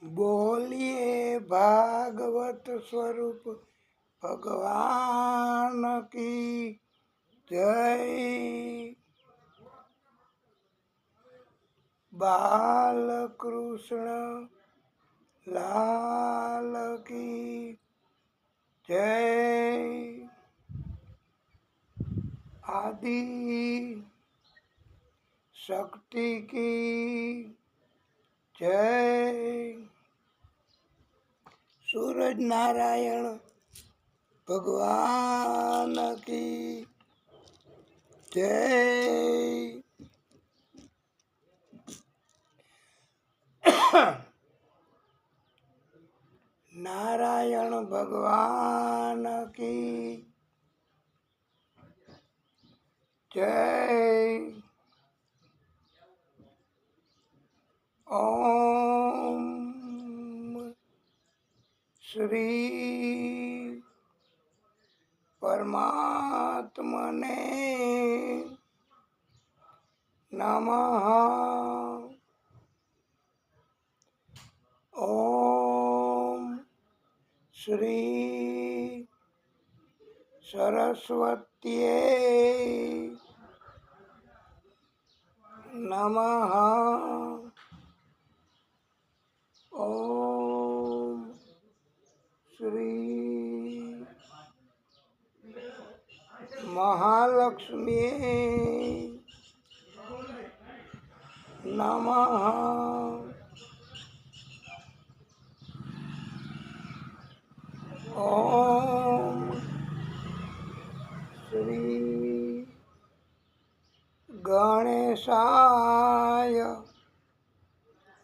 बोलिए भागवत स्वरूप भगवान की जय। बाल कृष्ण लाल की जय। आदि शक्ति की जय। सूरज नारायण भगवान की जय। नारायण भगवान की जय। ओम श्री परमात्मने नमः। ओम श्री सरस्वत्यै नमः। ओम श्री महालक्ष्मी नमः। ओम श्री गणेशाय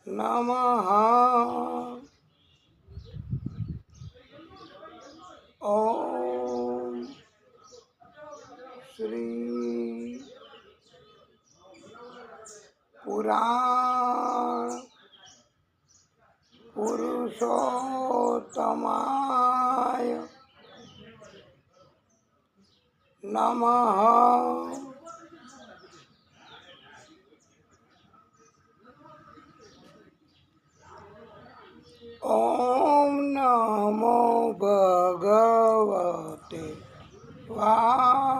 नमः। ओम श्री पुराण पुरुषोत्तमाय नमः। ओम नमो भगवते वासुदेवाय।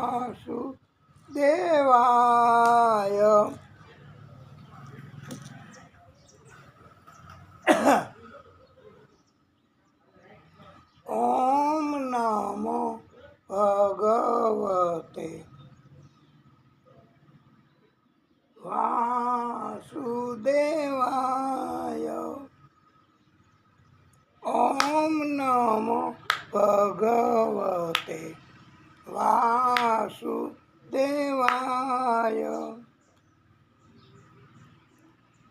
ओम नमो भगवते वासुदेवाय। ओम नमो भगवते वासुदेवाय।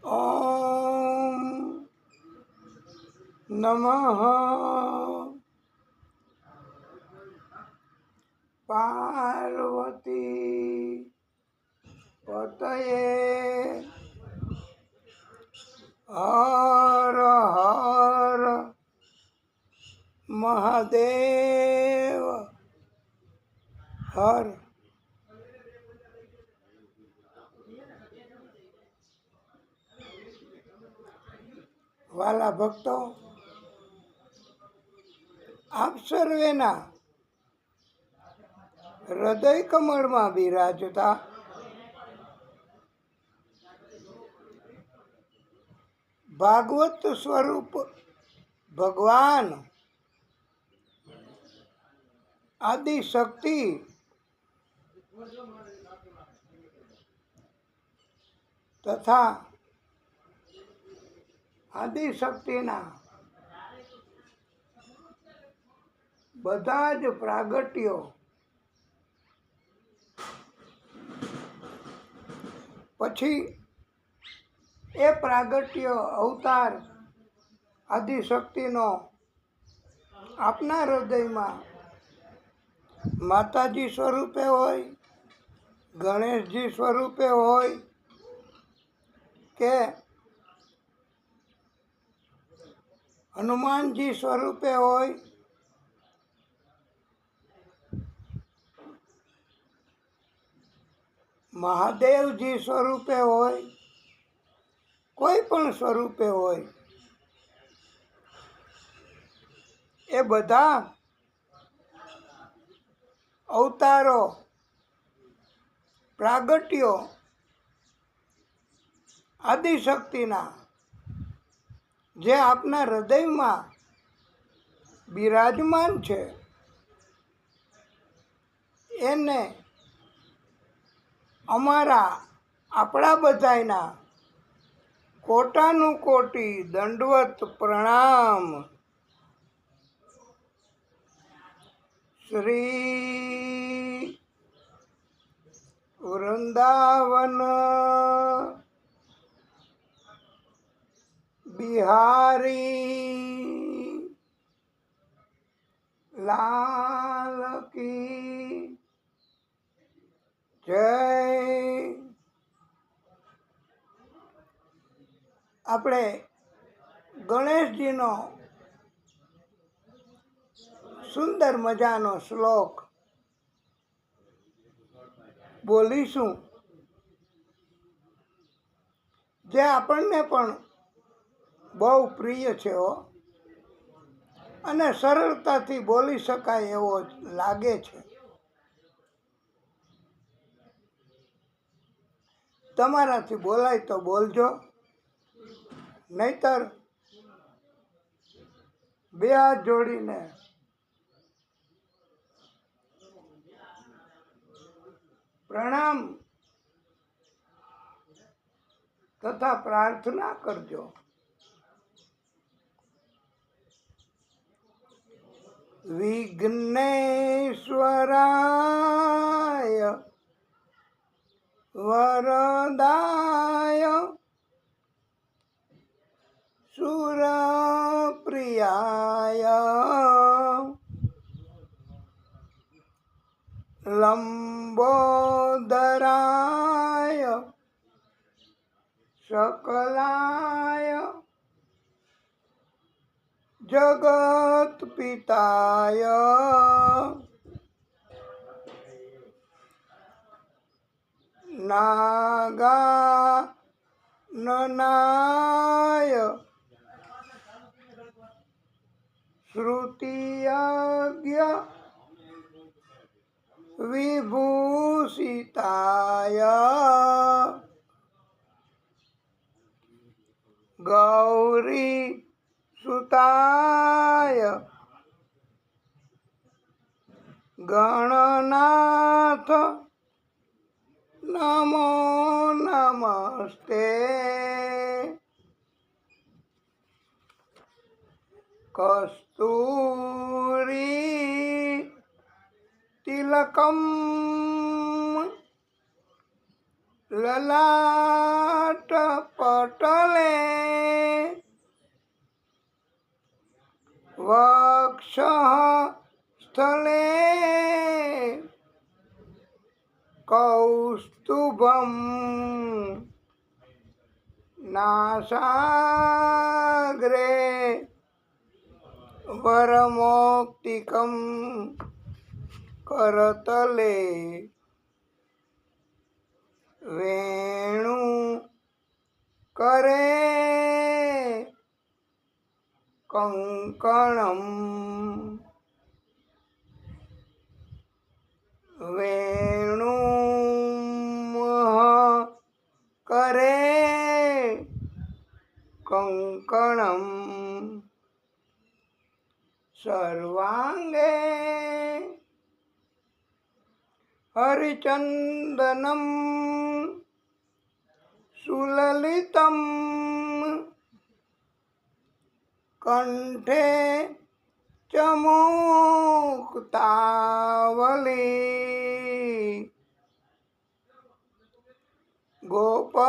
ओम नमः पार्वती पतये हर हर महादेव हर। વાલા ભક્તો, આપ સર્વેના હૃદય કમળમાં બિરાજતા ભાગવત સ્વરૂપ ભગવાન આદિ શક્તિ તથા આદિશક્તિના બધા જ પ્રાગટ્યો પછી એ પ્રાગટ્ય અવતાર આદિશક્તિનો આપના હૃદયમાં માતાજી સ્વરૂપે હોય, ગણેશજી સ્વરૂપે હોય કે હનુમાનજી સ્વરૂપે હોય, મહાદેવજી સ્વરૂપે હોય, કોઈ પણ સ્વરૂપે હોય, એ બધા અવતારો પ્રાગટ્યો આદિશક્તિના જે આપના હૃદયમાં બિરાજમાન છે એને આપણા બધાયના કોટાનું કોટી દંડવત પ્રણામ. શ્રી વૃંદાવન બિહારી લાલ કી જય. આપણે ગણેશજીનો સુંદર મજાનો શ્લોક બોલીશું, જે આપણને પણ બહુ પ્રિય છે અને સરળતાથી બોલી શકાય એવો લાગે છે. તમારાથી બોલાય તો બોલજો, નહીતર બે હાથ જોડીને પ્રણામ તથા પ્રાર્થના કરજો. વિઘ્નેશ્વરાય વરદાય સુરપ્રિયાય લંબોદરાય શકલાય જગત્પિતાય નાગાનનાય શ્રુતિયજ્ઞ વિભૂષિતાય ગૌરી સુતાય ગણનાથ નમો નમસ્તે. કસ્તુરી તિલકમ લલાટ પટલે વક્ષ સ્થલે કૌસ્તુભમ નાસાગ્રે વરમોક્તિકમ કરતલે વેણુ કરે કંકણમ વેણુ કરે કંકણમ સર્વાંગે હરિચંદનમ સુલલિતમ કંઠે ચમુક્તાવલી ગોપસ્ત્રી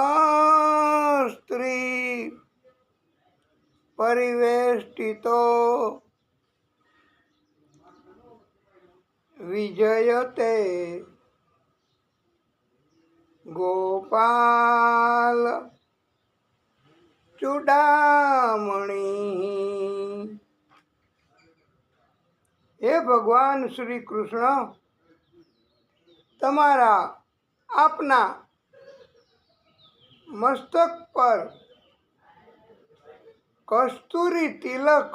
પરિવેષ્ટિતો વિજયતે ગોપાલ ચૂડામણી. હે ભગવાન શ્રી કૃષ્ણ, તમારા આપના મસ્તક પર કસ્તુરી તિલક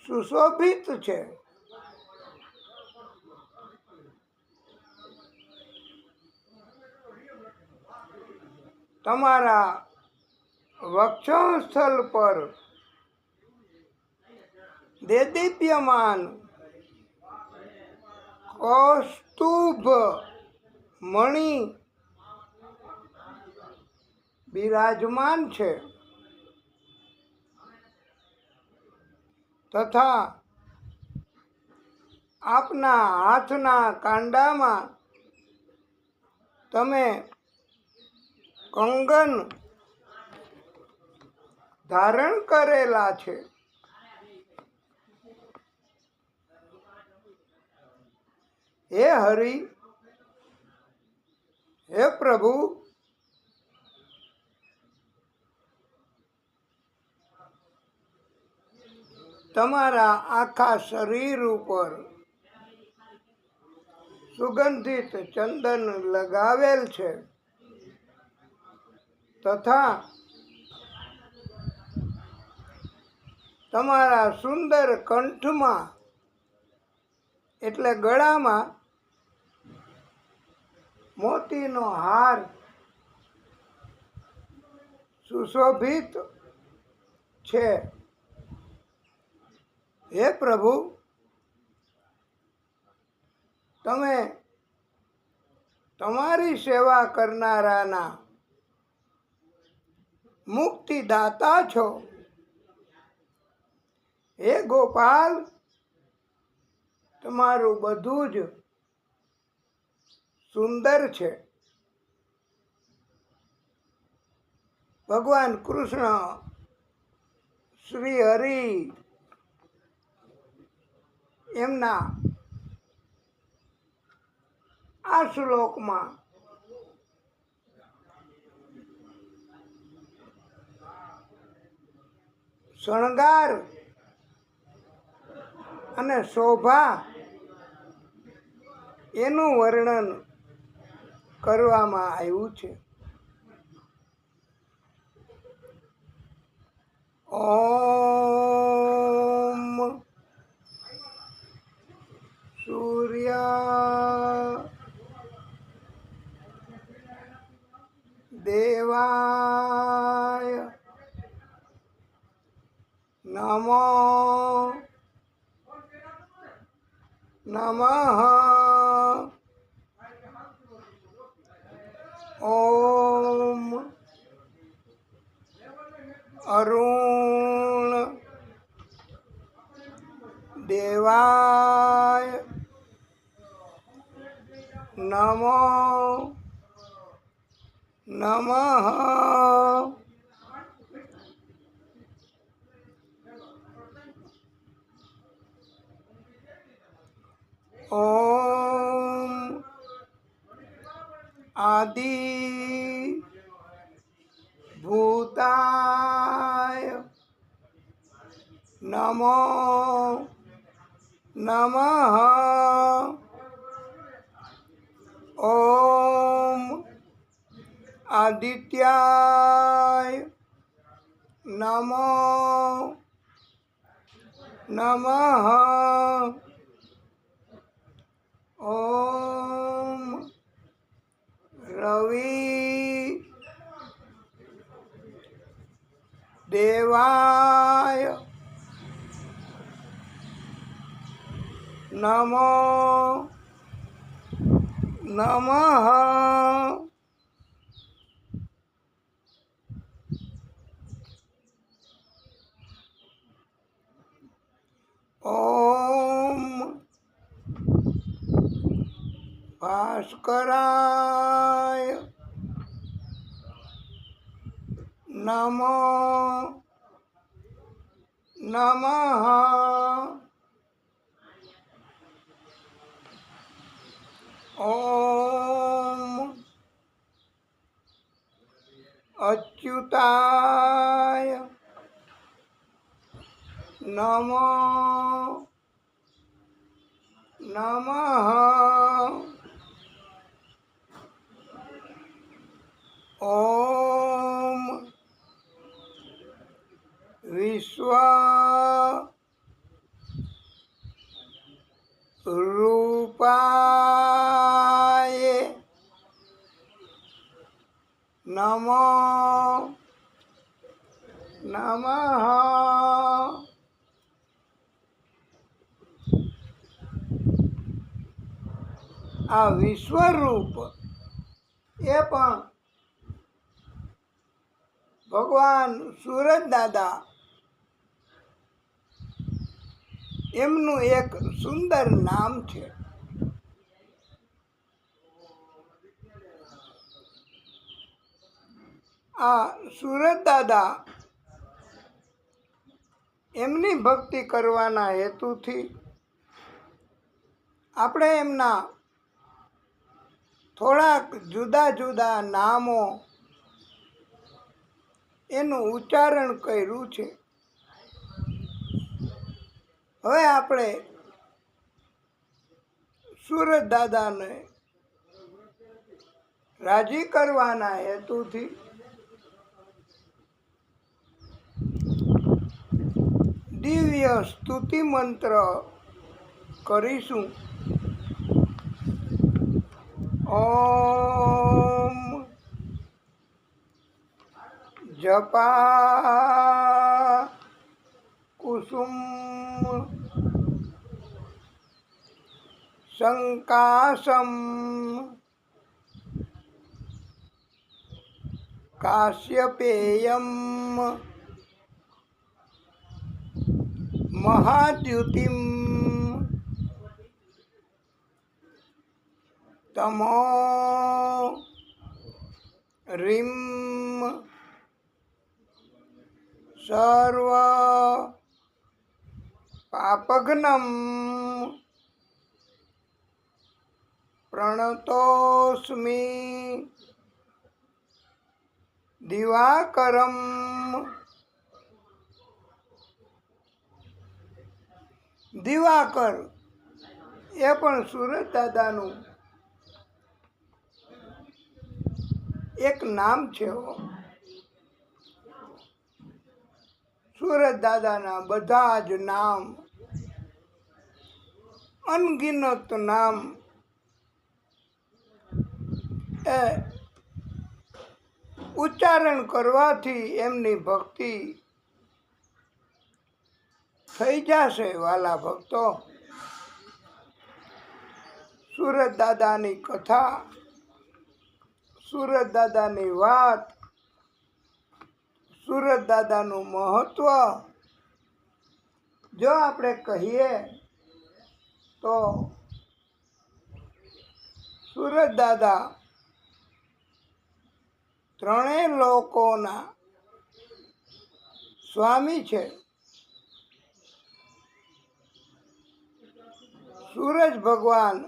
સુશોભિત છે. તમારા વક્ષસ્થળ પર દેદીપ્યમાન કૌસ્તુભ મણિ બિરાજમાન છે તથા આપના હાથના કાંડામાં તમે કંગન ધારણ કરેલા છે. હે હરિ, હે પ્રભુ, તમારા આખા શરીર ઉપર સુગંધિત ચંદન લગાવેલ છે તથા તમારા સુંદર કંઠમાં એટલે ગળામાં મોતીનો હાર સુશોભિત છે. હે પ્રભુ, તમે તમારી સેવા કરનારાના મુક્તિદાતા છો. હે ગોપાલ, તમારું બધું જ સુંદર છે. ભગવાન કૃષ્ણ શ્રી હરિ એમના આ શ્લોકમાં શણગાર અને શોભા એનું વર્ણન કરવામાં આવ્યું છે. ઓમ સૂર્ય દેવાય નમો નમઃ. ઓમ અરુણ દેવાય નમો નમઃ. ઓમ આદિ ભૂતાય નમો નમઃ. ઓમ આદિત્યાય નમો નમઃ. ઓમ રવિ દેવાય નમો નમઃ. ઓમ ભાસ્કરાય નમો નમઃ. ઓમ અચ્યુતાય નમો નમઃ. ઓમ વિશ્વ રૂપાય નમો નમઃ. આ વિશ્વરૂપ એ પણ ભગવાન સૂરજદાદા એમનું એક સુંદર નામ છે. આ સૂરજદાદા એમની ભક્તિ કરવાના હેતુથી આપણે એમના થોડાક જુદા જુદા નામો એનું ઉચ્ચારણ કર્યું છે. હવે આપણે સૂરજદાદાને રાજી કરવાના હેતુથી દિવ્ય સ્તુતિ મંત્ર કરીશું. ઓમ જપા કુસુમ સંકાસમ કાશ્યપેયમ મહાદ્યુતિમ તમો રીમ સર્વ પાપઘ્નમ પ્રણતોસ્મિ દિવાકરમ. દિવાકર એ પણ સૂરજદાદાનું એક નામ છે. સૂરજદાદાના બધા જ નામ, અનગિનત નામ એ ઉચ્ચારણ કરવાથી એમની ભક્તિ થઈ જશે. વાલા ભક્તો, સૂરજદાદાની કથા, સૂરજદાદાની વાત, સૂરજદાદાનું મહત્વ જો આપણે કહીએ તો સૂરજદાદા ત્રણેય લોકોના સ્વામી છે. સૂરજ ભગવાન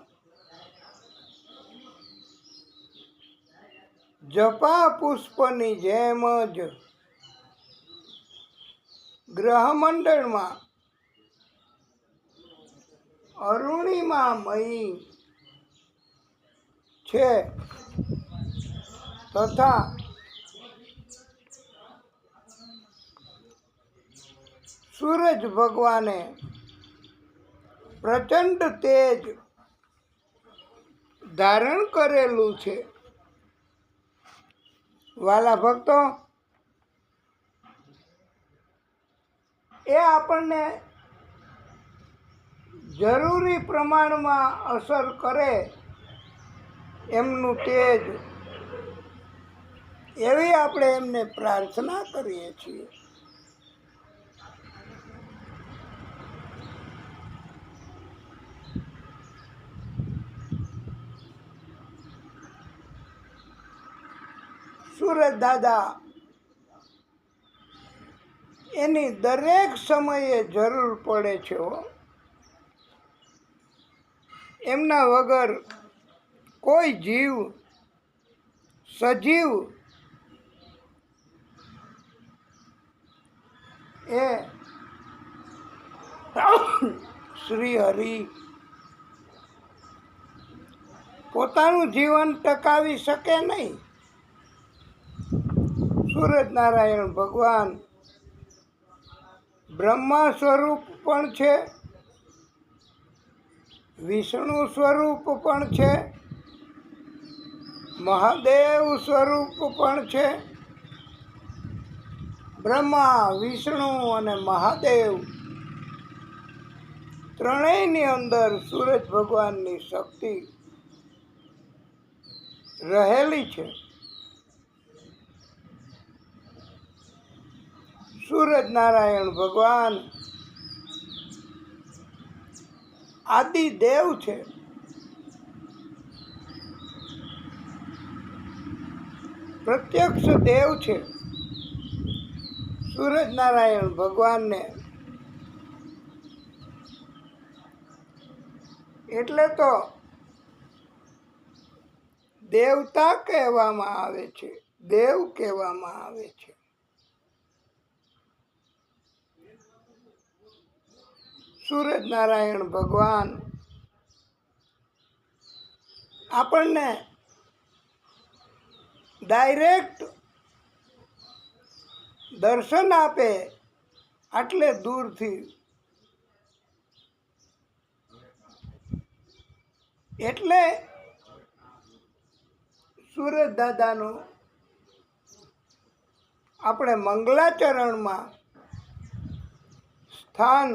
જપા પુષ્પની જેમ જ ગ્રહમંડળમાં અરુણિમામયી છે તથા સૂરજ ભગવાને પ્રચંડ તેજ ધારણ કરેલું છે. વાલા ભક્તો, એ આપણને જરૂરી પ્રમાણમાં અસર કરે એમનું તેજ, એવી આપણે એમને પ્રાર્થના કરીએ છીએ. સૂરજદાદા એની દરેક સમયે જરૂર પડે છે. એમના વગર કોઈ જીવ સજીવ એ શ્રી હરિ પોતાનું જીવન ટકાવી શકે નહીં. સૂરજનારાયણ ભગવાન બ્રહ્મા સ્વરૂપ પણ છે, વિષ્ણુ સ્વરૂપ પણ છે, મહાદેવ સ્વરૂપ પણ છે. બ્રહ્મા, વિષ્ણુ અને મહાદેવ ત્રણેયની અંદર સૂરજ ભગવાનની શક્તિ રહેલી છે. સૂરજ નારાયણ ભગવાન આદિ દેવ છે. પ્રત્યક્ષ દેવ છે. સૂરજ નારાયણ ભગવાનને એટલે તો દેવતા કહેવામાં આવે છે, દેવ કહેવામાં આવે છે. સૂરજ નારાયણ ભગવાન આપણને ડાયરેક્ટ દર્શન આપે આટલે દૂરથી, એટલે સૂરજ દાદાનું આપણે મંગલાચરણમાં સ્થાન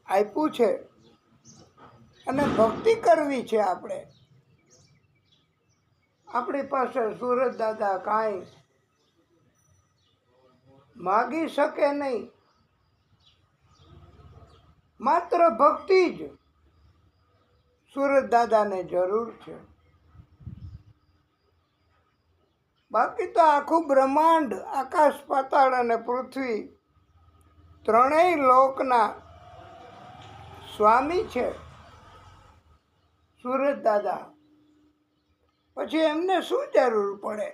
આપ્યું છે અને ભક્તિ કરવી છે. આપણી પાસે સૂરજ દાદા કાંઈ માગી શકે નહીં, માત્ર ભક્તિ જ સૂરજ દાદાને જરૂર છે. બાકી તો આખું બ્રહ્માંડ, આકાશ, પાતાળ અને પૃથ્વી ત્રણેય લોકના સ્વામી છે સૂરજ દાદા. પછી એમને શું જરૂર પડે?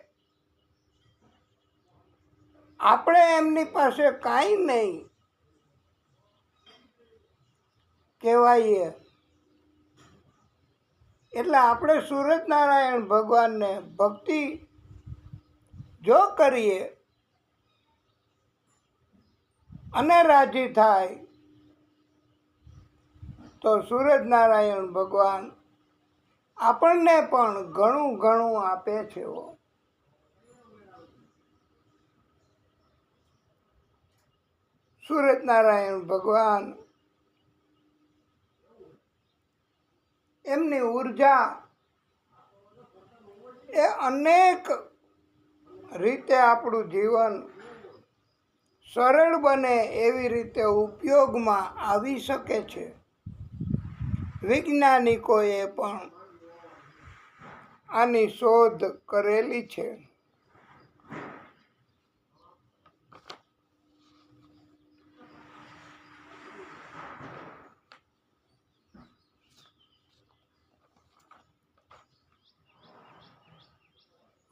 આપણે એમની પાસે કાંઈ નહીં કહેવાઈએ. એટલે આપણે સૂરજ નારાયણ ભગવાનને ભક્તિ જો કરીએ અને રાજી થાય તો સૂરજ નારાયણ ભગવાન આપણને પણ ઘણું ઘણું આપે છે. સૂરજ નારાયણ ભગવાન એમની ઉર્જા એ અનેક રીતે આપણું જીવન સરળ બને એવી રીતે ઉપયોગમાં આવી શકે છે. વૈજ્ઞાનિકોએ પણ આની શોધ કરેલી છે.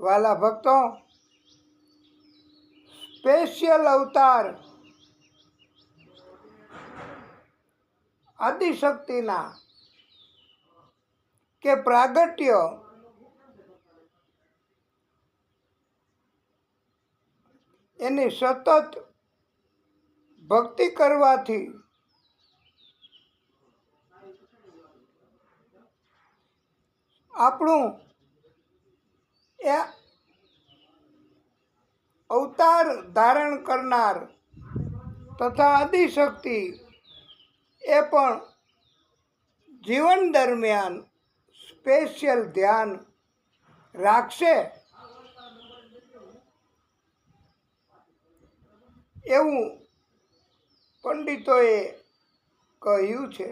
વાલા ભક્તો, સ્પેશિયલ અવતાર આદિશક્તિના કે પ્રાગટ્ય એની સતત ભક્તિ કરવાથી આપણું એ અવતાર ધારણ કરનાર તથા આદિશક્તિ એ પણ જીવન દરમિયાન સ્પેશિયલ ધ્યાન રાખશે એવું પંડિતોએ કહ્યું છે.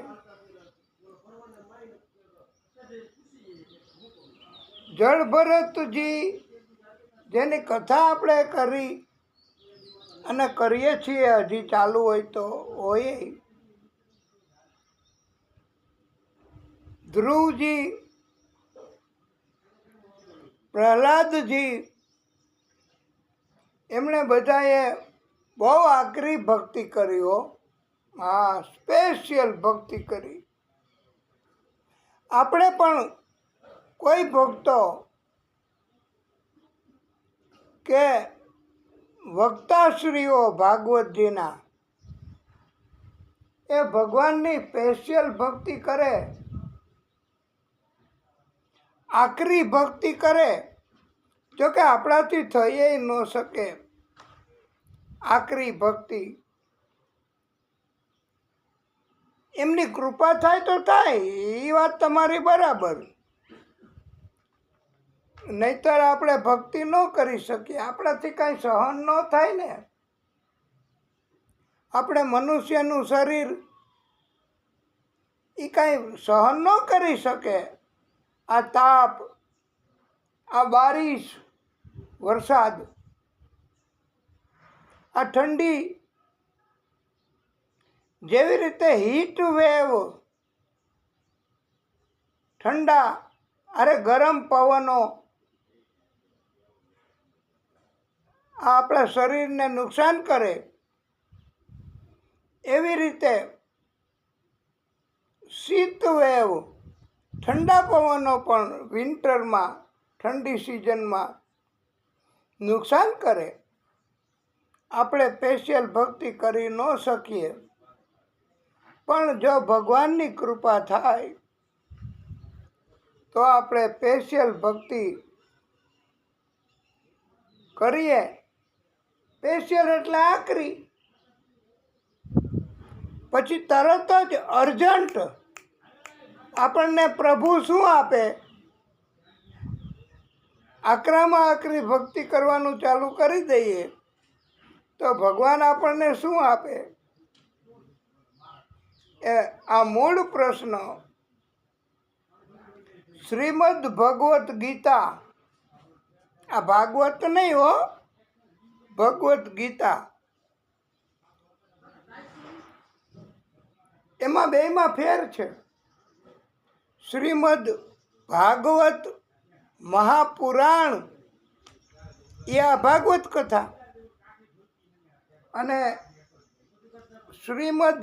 જળભરતજી જેની કથા આપણે કરી અને કરીએ છીએ, હજી ચાલુ હોય તો હોય. ધ્રુવજી, પ્રહલાદજી, એમણે બધાએ બહુ આકરી ભક્તિ કરી હો. હા, સ્પેશિયલ ભક્તિ કરી. આપણે પણ કોઈ ભક્તો કે વક્તાશ્રીઓ ભાગવતજીના એ ભગવાનની સ્પેશિયલ ભક્તિ કરે, આકરી ભક્તિ કરે, જોકે આપણાથી થઈ ન શકે આકરી ભક્તિ. એમની કૃપા થાય તો થાય, એ વાત તમારી બરાબર. નહીતર આપણે ભક્તિ ન કરી શકીએ, આપણાથી કાંઈ સહન ન થાય ને. આપણે મનુષ્યનું શરીર એ કાંઈ સહન ન કરી શકે. આ તાપ, આ બારિશ, વરસાદ, આ ઠંડી, જેવી રીતે હીટ વેવ, ઠંડા અરે ગરમ પવનો આ આપણા શરીરને નુકસાન કરે, એવી રીતે શીત વેવ, ઠંડા પવનો પણ વિન્ટરમાં, ઠંડી સિઝનમાં નુકસાન કરે. આપણે સ્પેશિયલ ભક્તિ કરી ન શકીએ, પણ જો ભગવાનની કૃપા થાય તો આપણે સ્પેશિયલ ભક્તિ કરીએ. સ્પેશિયલ એટલે આકરી. પછી તરત જ અર્જન્ટ આપણને પ્રભુ શું આપે? આકરામાં આકરી ભક્તિ કરવાનું ચાલુ કરી દઈએ તો ભગવાન આપણને શું આપે? આ મૂળ પ્રશ્ન શ્રીમદ ભગવત ગીતા, આ ભાગવત નહીં હો, ભગવત ગીતા, એમાં બેમાં ફેર છે. શ્રીમદ ભાગવત મહાપુરાણ એ આ ભાગવત કથા, અને શ્રીમદ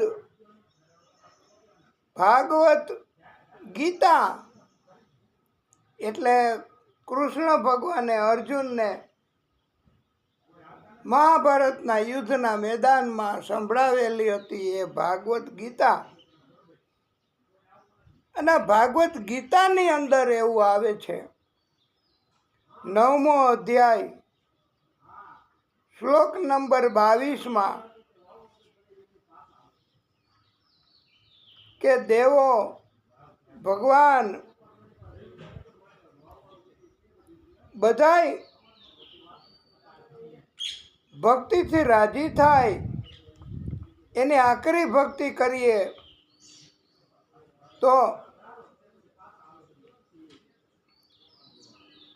ભાગવત ગીતા એટલે કૃષ્ણ ભગવાને અર્જુનને મહાભારતના યુદ્ધના મેદાનમાં સંભળાવેલી હતી એ ભાગવત ગીતા. અને ભાગવત ગીતાની અંદર એવું આવે છે, 9મો અધ્યાય શ્લોક નંબર 22 કે દેવો ભગવાન બધાય ભક્તિથી રાજી થાય, એની આકરી ભક્તિ કરીએ તો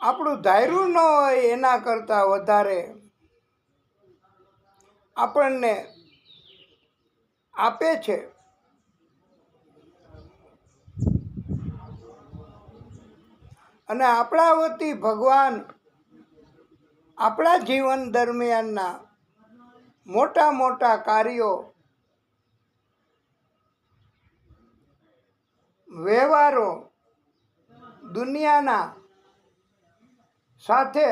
આપણું ધાર્યું ન હોય એના કરતાં વધારે આપણને આપે છે. અને આપણા વતી ભગવાન આપણા જીવન દરમિયાનના મોટા મોટા કાર્યો, વ્યવહારો દુનિયાના સાથે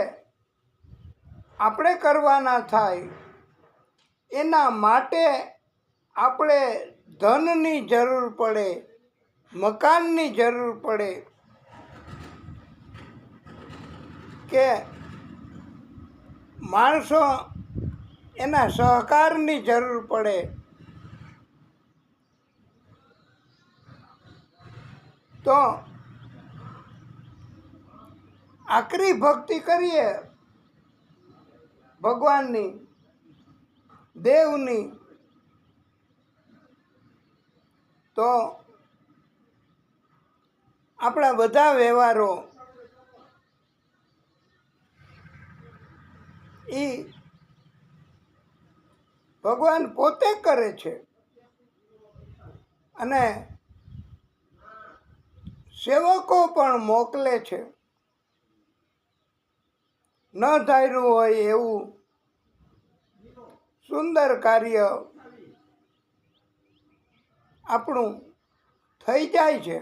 આપણે કરવાના થાય, એના માટે આપણે ધનની જરૂર પડે, મકાનની જરૂર પડે, કે માણસો એના સહકારની જરૂર પડે, તો આકરી ભક્તિ કરીએ ભગવાનની, દેવની, તો આપણા બધા વ્યવહારો એ ભગવાન પોતે કરે છે. અને સેવકો પણ મોકલે છે. ન ધાર્યું હોય એવું સુંદર કાર્ય આપણું થઈ જાય છે.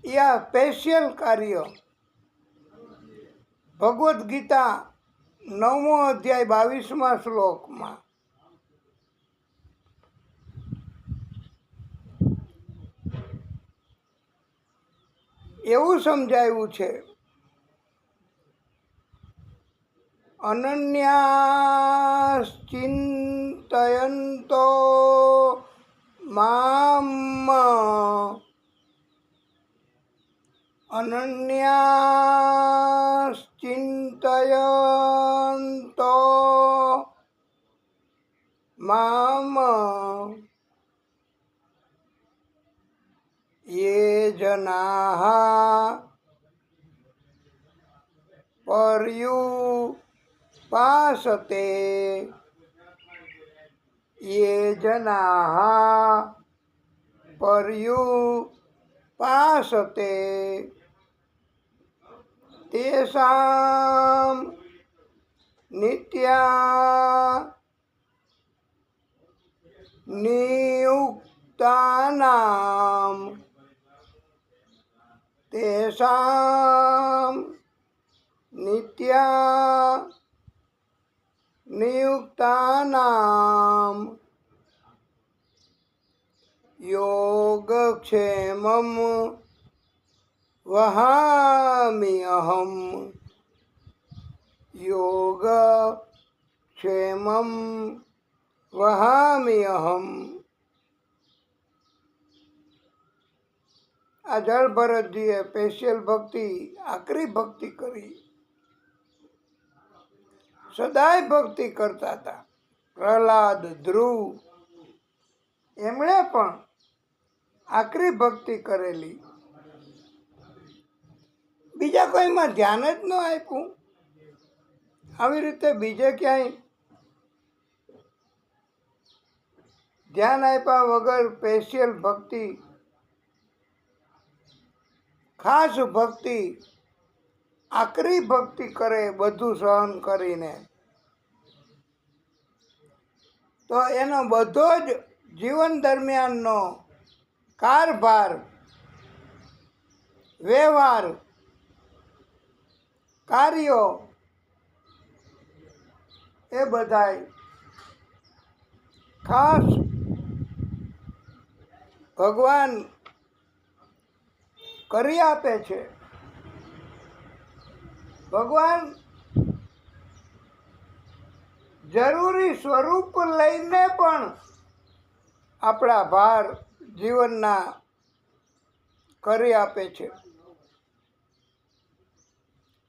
એ આ સ્પેશિયલ કાર્ય ભગવદ્ ગીતા 9મો અધ્યાય 22મા શ્લોકમાં એવું સમજાયું છે. અનન્યાશ્ચિંતયન્તો મામ અનન્યાશ્ચિંતયન્તો મામ યે જનાઃ પર્યુપાસતે યે જનાઃ પર્યુપાસતે તેષાં નિત્યા નિયુક્તાનાં તેષાં નિત્યા નિયુક્તાનાં યોગક્ષેમં વહામિ અહમ યોગક્ષેમં વહામિ અહમ. આ જળ ભરતજીએ સ્પેશિયલ ભક્તિ, આકરી ભક્તિ કરી. સદાય ભક્તિ કરતા હતા. પ્રહલાદ, ધ્રુવ એમણે પણ આકરી ભક્તિ કરેલી. બીજા કોઈમાં ધ્યાન જ ન આપ્યું. આવી રીતે બીજે ક્યાંય ધ્યાન આપ્યા વગર સ્પેશિયલ ભક્તિ, ખાસ ભક્તિ, આકરી ભક્તિ કરે બધું સહન કરીને, તો એનો બધો જ જીવન દરમિયાનનો કારભાર, વ્યવહાર, કાર્યો એ બધાય ખાસ ભગવાન કરી આપે છે. ભગવાન જરૂરી સ્વરૂપ લઈને પણ આપણા ભાર જીવનના કરી આપે છે,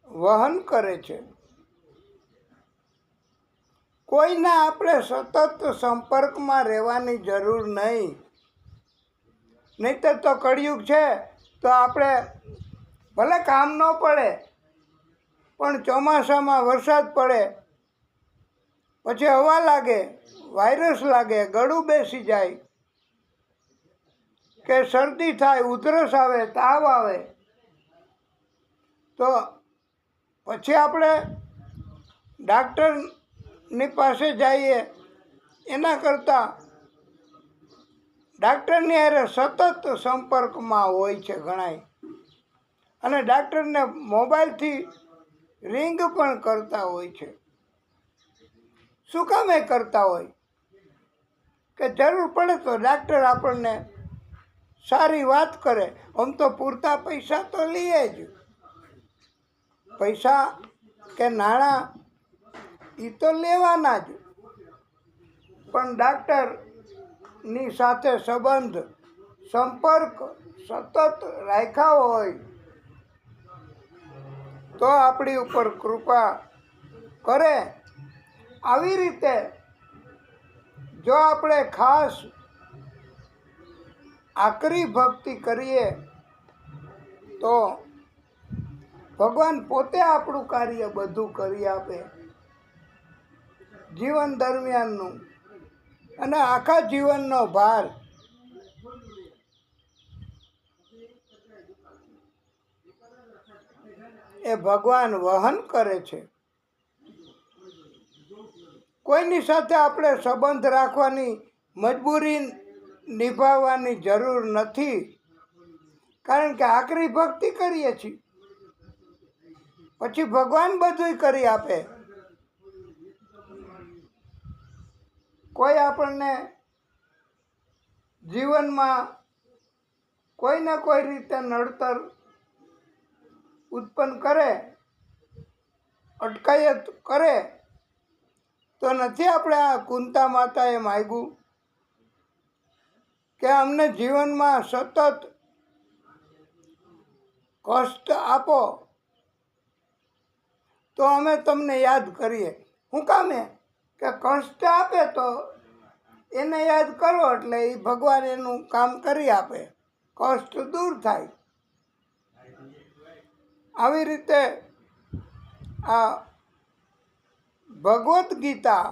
વહન કરે છે. કોઈના આપણે સતત સંપર્કમાં રહેવાની જરૂર નહીં. નહીંતર તો કળિયુગ છે તો આપણે ભલે કામ ન પડે, પણ ચોમાસામાં વરસાદ પડે પછી હવા લાગે, વાયરસ લાગે, ગળું બેસી જાય, કે શરદી થાય, ઉધરસ આવે, તાવ આવે, તો પછી આપણે ડાક્ટરની પાસે જઈએ એના કરતાં ડાક્ટરની હારે સતત સંપર્કમાં હોય છે ઘણાય. અને ડાક્ટરને મોબાઈલથી રિંગ પણ કરતા હોય છે. શું કામ એ કરતા હોય? કે જરૂર પડે તો ડાક્ટર આપણને સારી વાત કરે. આમ તો પૂરતા પૈસા તો લઈએ જ. પૈસા કે નાણાં એ તો લેવાના જ, પણ ડાક્ટરની સાથે સંબંધ, સંપર્ક સતત રાખ્યા હોય તો આપણી ઉપર કૃપા કરે. આવી રીતે જો આપણે ખાસ આકરી ભક્તિ કરીએ તો ભગવાન પોતે આપણું કાર્ય બધું કરી આપે જીવન દરમિયાનનું. અને આખા જીવનનો ભાર એ ભગવાન વહન કરે છે. કોઈની સાથે આપણે સંબંધ રાખવાની મજબૂરી નિભાવવાની જરૂર નથી, કારણ કે આકરી ભક્તિ કરીએ છીએ. પછી ભગવાન બધું કરી આપે. કોઈ આપણને જીવનમાં કોઈ ને કોઈ રીતે નડતર ઉત્પન્ન કરે, અટકાયત કરે, તો નથી આપણે આ કુંતા માતાએ માગ્યું કે અમને જીવનમાં સતત કષ્ટ આપો તો અમે તમને યાદ કરીએ. શું કામે? કે કષ્ટ આપે તો એને યાદ કરો એટલે એ ભગવાન એનું કામ કરી આપે, કષ્ટ દૂર થાય. આવી રીતે આ ભગવદ્ ગીતા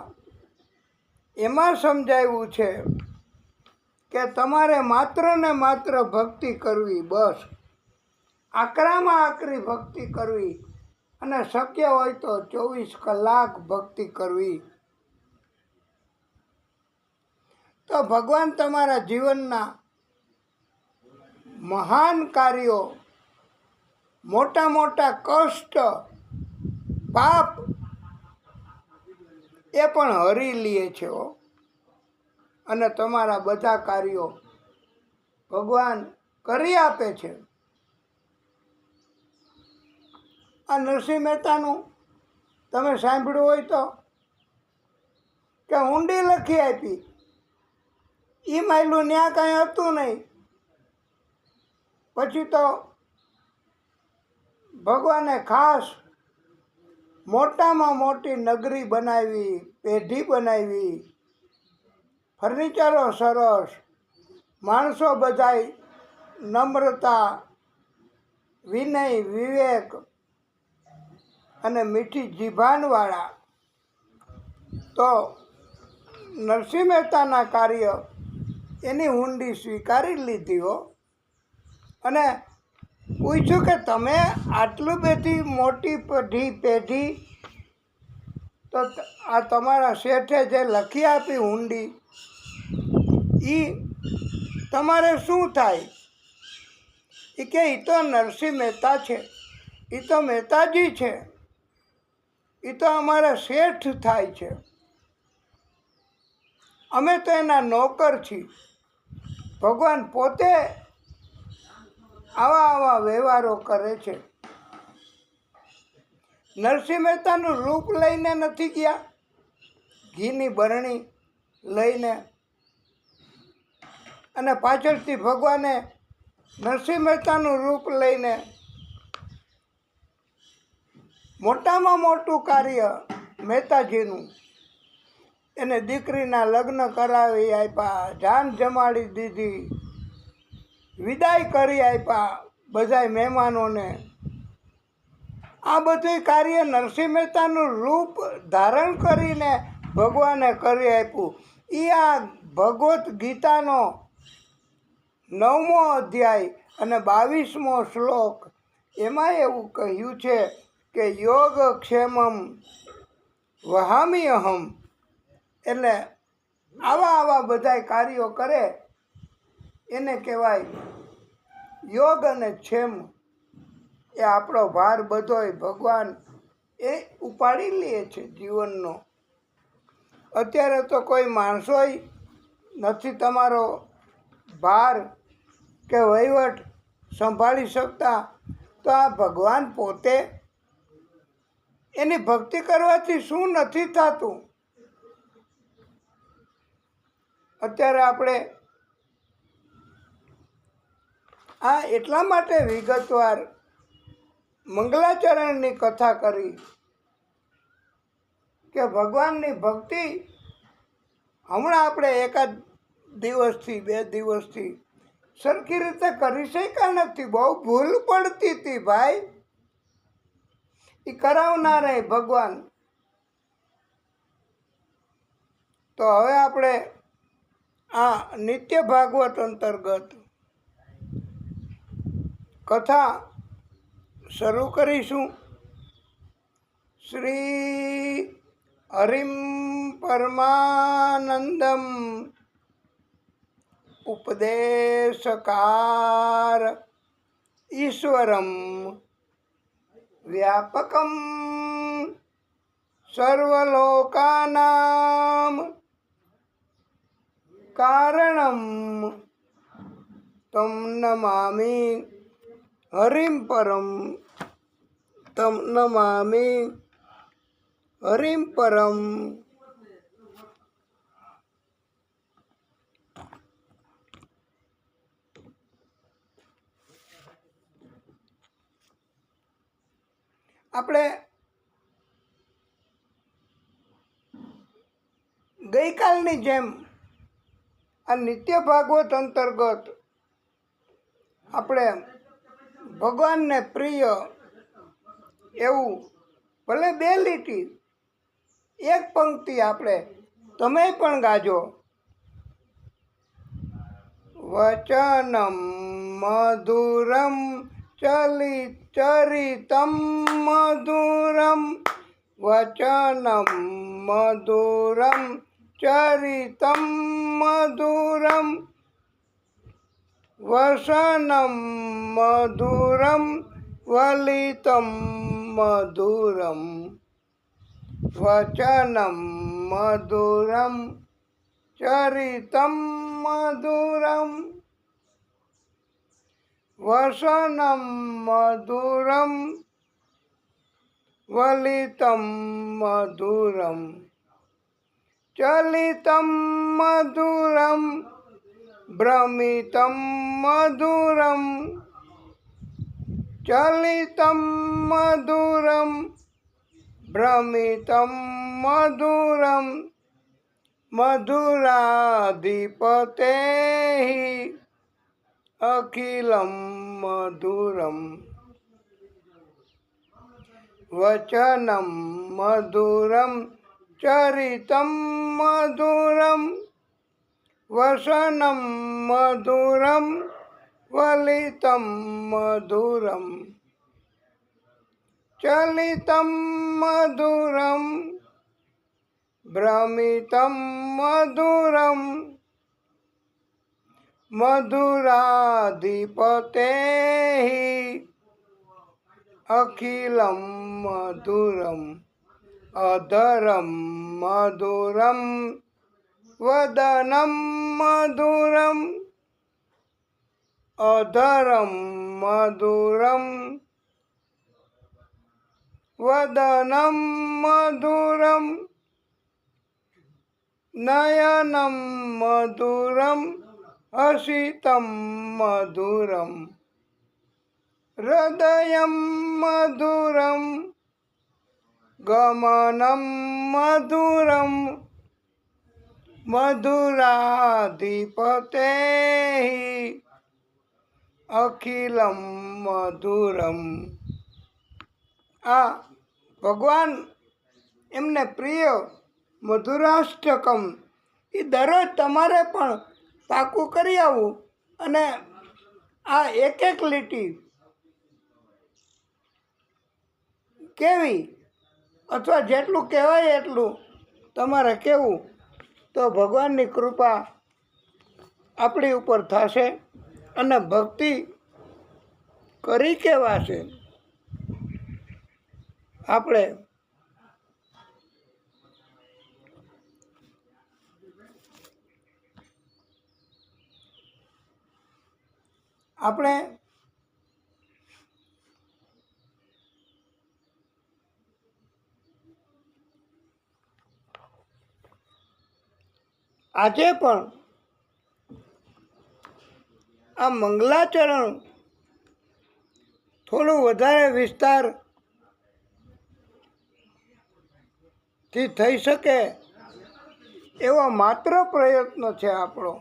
એમાં સમજાવ્યું છે કે તમારે માત્ર ને માત્ર ભક્તિ કરવી, બસ આકરામાં આકરી ભક્તિ કરવી, અને શક્ય હોય તો 24 કલાક ભક્તિ કરવી. તો ભગવાન તમારા જીવનના મહાન કાર્યો, મોટા મોટા કષ્ટ, પાપ એ પણ હરી લે છે અને તમારા બધા કાર્યો ભગવાન કરી આપે છે. આ નરસિંહ મહેતાનું તમે સાંભળ્યું હોય તો કે ઊંડી લખી આપી, એ માયલું ત્યાં કાંઈ હતું નહીં. પછી તો ભગવાને ખાસ મોટામાં મોટી નગરી બનાવી, પેઢી બનાવી, ફર્નિચરો સરસ, માણસો બધાય નમ્રતા, વિનય, વિવેક અને મીઠી જીભાનવાળા. તો નરસિંહ મહેતાના કાર્ય એની ઊંડી સ્વીકારી લીધી હો. અને પૂછ્યું કે તમે આટલું બધી મોટી પેઢી તો આ તમારા શેઠે જે લખી આપી ઊંડી, એ તમારે શું થાય? એ કે એ તો નરસિંહ મહેતા છે, એ તો મહેતાજી છે, એ તો અમારા શેઠ થાય છે, અમે તો એના નોકર છીએ. ભગવાન પોતે આવા વ્યવહારો કરે છે. નરસિંહ મહેતાનું રૂપ લઈને નથી ગયા, ઘીની બરણી લઈને, અને પાછળથી ભગવાને નરસિંહ મહેતાનું રૂપ લઈને મોટામાં મોટું કાર્ય મહેતાજીનું, એને દીકરીના લગ્ન કરાવી આપ્યા, જાન જમાડી દીધી, વિદાય કરી આપ્યા બધાય મહેમાનોને. આ બધું કાર્ય નરસિંહ મહેતાનું રૂપ ધારણ કરીને ભગવાને કરી આપ્યું. એ આ ભગવદ્ ગીતાનો 9મો અધ્યાય અને 22મો શ્લોક, એમાં એવું કહ્યું છે કે યોગ ક્ષેમમ વહામી અહમ. એટલે આવા બધાય કાર્યો કરે એને કહેવાય યોગ અને ક્ષેમ. એ આપણો ભાર બધોય ભગવાન એ ઉપાડી લે છે જીવનનો. અત્યારે તો કોઈ માણસોય નથી તમારો ભાર કે વહીવટ સંભાળી શકતા. તો આ ભગવાન પોતે, એની ભક્તિ કરવાથી શું નથી થતું? અત્યારે આપણે આ એટલા માટે વિગતવાર મંગલાચરણની કથા કરી કે ભગવાનની ભક્તિ હમણાં આપણે એકાદ દિવસથી 2 દિવસથી સરખી રીતે કરી શક્યા નથી. બહુ ભૂલ પડતી હતી ભાઈ. એ કરાવનારે ભગવાન. તો હવે આપણે આ નિત્ય ભાગવત અંતર્ગત કથા શરૂ કરીશું. શ્રી હરિમ પરમાનંદમ ઉપદેશકાર ઈશ્વરમ વ્યાપકમ સર્વલોકાનામ કારણમ તમ નમામિ હરિમ પરમ તમ નમામિ હરિમ પરમ. આપણે ગઈકાલની જેમ આ નિત્ય ભાગવત અંતર્ગત આપણે ભગવાનને પ્રિય એવું ભલે 2 લીટી 1 પંક્તિ આપણે તમે પણ ગાજો. વચનમ મધુરમ ચરિતમ મધુરમ વચનમ મધુરમ ચરિતમ મધુરમ વસનમ મધુરમ વલિતમ મધુરમ વચનમ મધુરમ ચરિતમ મધુરમ વસનમ મધુરમ વલિતમ મધુરમ ચલિતમ મધુરમ ભ્રમિતમ મધુરમ ચલિતમ મધુરમ ભ્રમિતમ મધુરમ મધુરાધિપતે અખિલમ મધુરમ વચનમ મધુરમ ચરિતમ મધુરમ વસનમ મધુરમ વલિતમ મધુરમ ચલિતમ મધુરમ ભ્રમિતમ મધુરમ મધુરાધિપતે અખિલમ મધુરમ અધરમ મધુરમ વદનમ મધુરમ અધરમ મધુરમ વદનમ મધુરમ નયનમ મધુરમ હસિતમ મધુરમ હૃદયમ મધુરમ ગમનમ મધુરમ મધુરાધિપતે અખિલમ મધુરમ. આ ભગવાન એમને પ્રિય મધુરાષ્ટકમ એ દરરોજ તમારે પણ પાકું કરી આવું અને આ એક લીટી કેવી અથવા જેટલું કહેવાય એટલું તમારે કહેવું તો ભગવાનની કૃપા આપણી ઉપર થશે અને ભક્તિ કરી કહેવાશે. આપણે આજે પણ આ મંગલાચરણ થોડું વધારે વિસ્તારથી થઈ શકે એવો માત્ર પ્રયત્ન છે આપણો.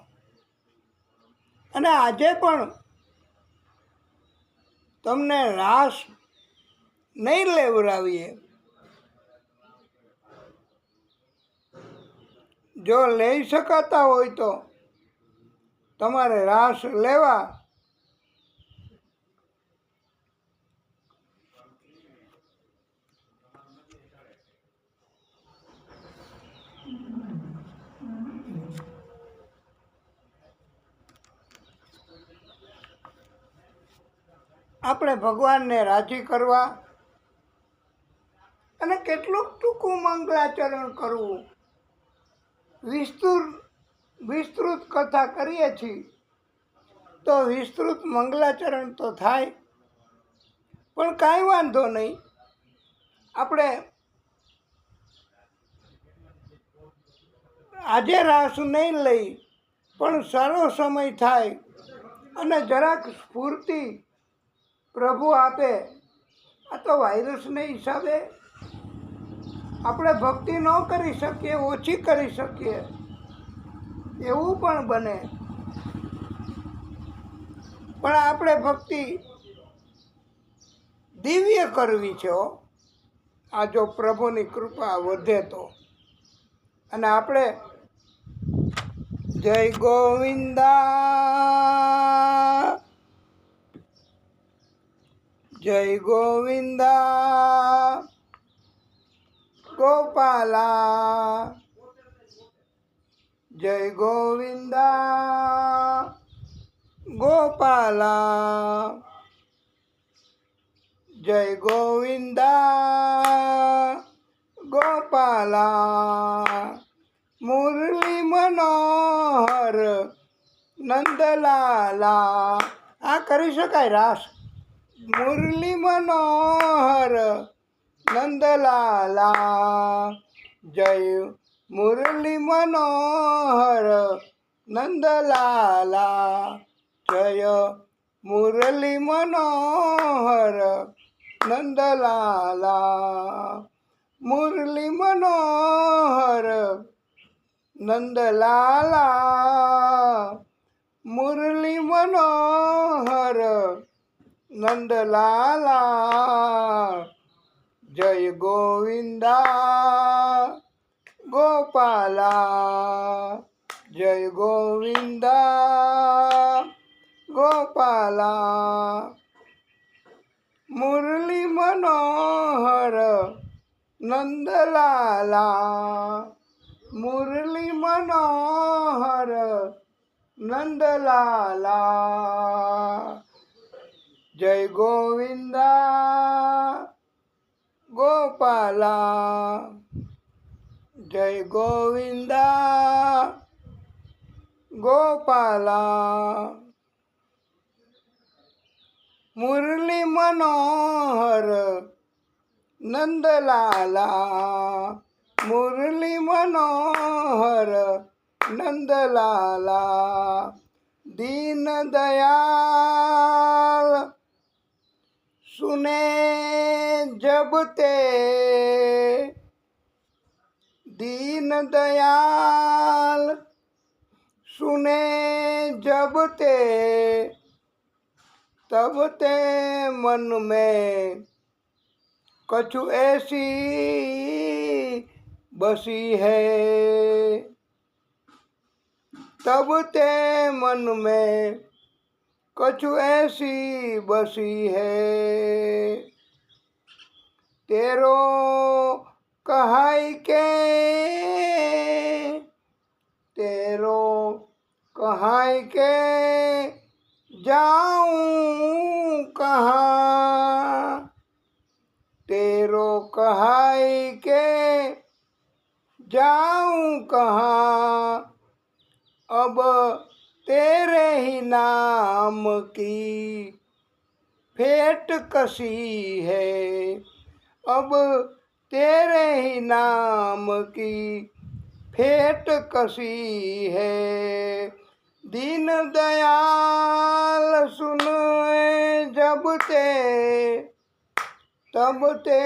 અને આજે પણ તમને રાસ નહીં લેવડાવીએ. જો લઈ શકાતા હોય તો તમારે રાસ લેવા. આપણે ભગવાનને રાજી કરવા અને કેટલુંક ટૂંકું મંગલાચરણ કરવું. વિસ્તૃત કથા કરીએ છીએ તો વિસ્તૃત મંગલાચરણ તો થાય, પણ કાંઈ વાંધો નહીં. આપણે આજે રાસ નહીં લઈ, પણ સારો સમય થાય અને જરાક સ્ફૂર્તિ પ્રભુ આપે. આ તો વાયરસને હિસાબે આપણે ભક્તિ ન કરી શકીએ, ઓછી કરી શકીએ, એવું પણ બને. પણ આપણે ભક્તિ દિવ્ય કરવી છે. આ જો પ્રભુની કૃપા વધે તો. અને આપણે જય ગોવિંદા, જય ગોવિંદા ગોપાલા, જય ગોવિંદા ગોપાલા, જય ગોવિંદા ગોપાલા. મુરલી મનોહર નંદલાલા. આ કરી શકાય રાસ. મુરલી મનોહર નંદલાલા, જય મુરલી મનોહર નંદલાલા, જય મુરલી મનોહર નંદલાલા. મુરલી મનોહર નંદલાલા, મુરલી મનોહર નંદલાલા, જય ગોવિંદા ગોપાલા, જય ગોવિંદા ગોપાલા. મુરલી મનોહર નંદલાલા, મુરલી મનોહર નંદલાલા, જય ગોવિંદા ગોપાલા, જય ગોવિંદા ગોપાલા. મુરલી મનોહર નંદલાલા, મુરલી મનોહર નંદલાલા. दीन दयाल सुने जब ते, दीन दयाल सुने जब ते, तब ते मन में कछु ऐसी बसी है, तब ते मन में कछु ऐसी बसी है. तेरो कहाई के, तेरो कहाई के जाऊं कहाँ, तेरो कहाई के जाऊं कहाँ. अब तेरे ही नाम की फेट कसी है, अब तेरे ही नाम की फेट कसी है. दीन दयाल सुन जब ते, तब ते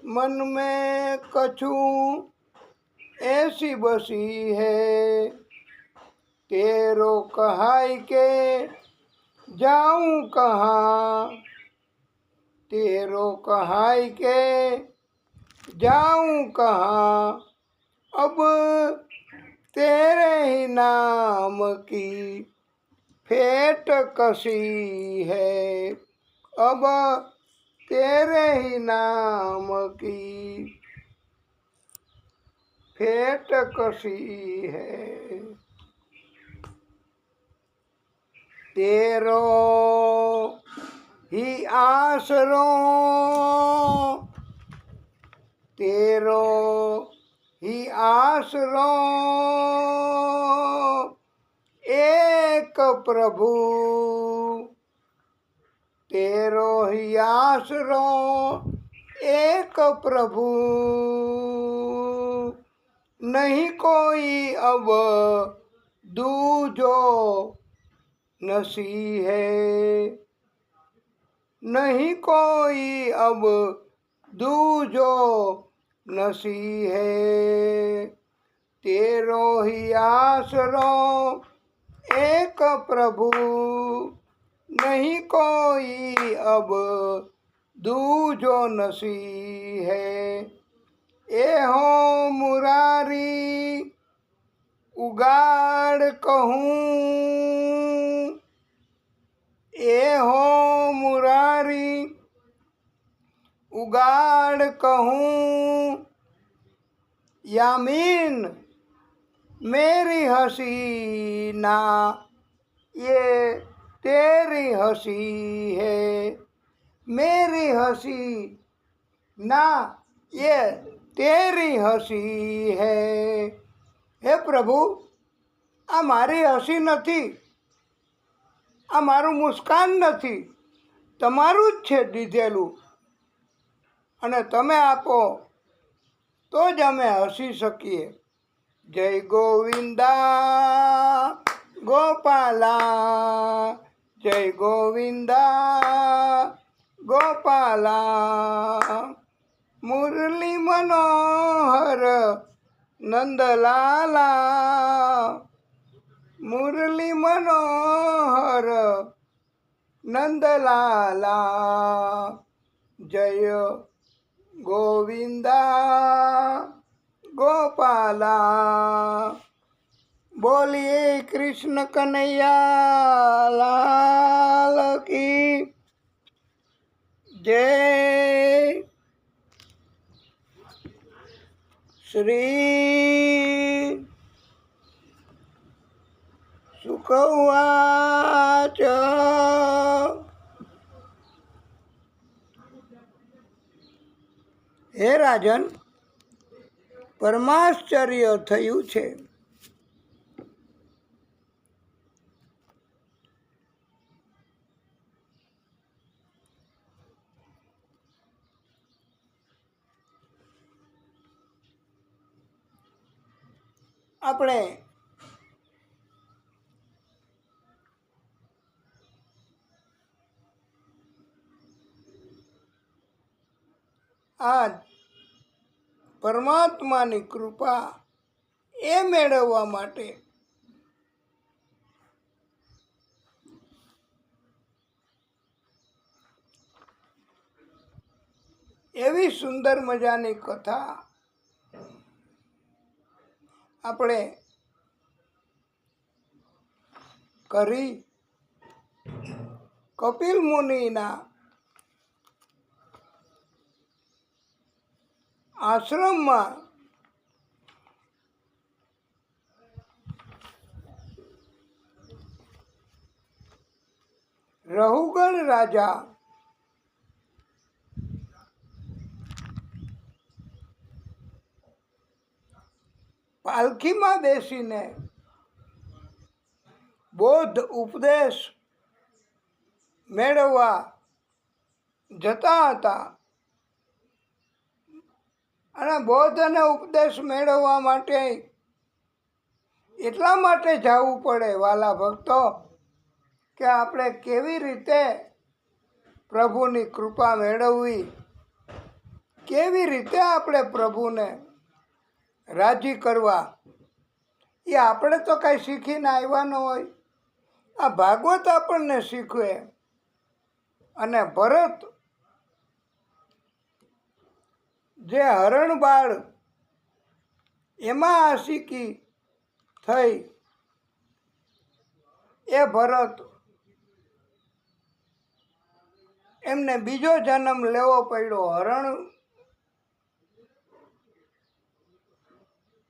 मन में कछु ऐसी बसी है. तेरो कहाई के जाऊं कहाँ, तेरो कहाई के जाऊं कहाँ. अब तेरे ही नाम की फेट कसी है, अब तेरे ही नाम की फेट कसी है. तेरो ही आसरो, तेरो ही आसरो, एक प्रभु, तेरो ही आसरो एक प्रभु नहीं कोई अब दूजो नसी है, नहीं कोई अब दूजो नसी है, तेरो ही आसरो एक प्रभु नहीं कोई अब दूजो नसी है। ए हो मुरारी उगाड़ कहूँ, ए हो मुरारी उगाड़ कहूँ, यामीन मेरी हंसी ना ये तेरी हंसी है, मेरी हंसी ना ये तेरी हंसी है। હે પ્રભુ, આ મારી હસી નથી, આ મારું મુસ્કાન નથી, તમારું જ છે દીધેલું, અને તમે આપો તો જ અમે હસી શકીએ. જય ગોવિંદા ગોપાલા, જય ગોવિંદા ગોપાલા, મુરલી મનોહર નંદલાલા, મુરલી મનોહર નંદલાલા, જય ગોવિંદા ગોપાલા. બોલીએ કૃષ્ણ કનૈયા લાલ કી જય. શ્રી સુખવાચ. હે રાજન, પરમાશ્ચર્ય થયું છે. આપણે આ પરમાત્માની કૃપા એ મેળવવા માટે એવી સુંદર મજાની કથા આપણે કરી. કપિલ મુનિના આશ્રમમાં રહુગણ રાજા પાલખીમાં બેસીને બૌદ્ધ ઉપદેશ મેળવવા જતા હતા, અને બૌદ્ધને ઉપદેશ મેળવવા માટે એટલા માટે જવું પડે વાલા ભક્તો, કે આપણે કેવી રીતે પ્રભુની કૃપા મેળવવી, કેવી રીતે આપણે પ્રભુને રાજી કરવા, એ આપણે તો કાંઈ શીખીને આવ્યા ન હોય. આ ભાગવત આપણને શીખવે. અને ભરત જે હરણબાળ એમાં આશિકી થઈ, એ ભરત એમને બીજો જન્મ લેવો પડ્યો હરણ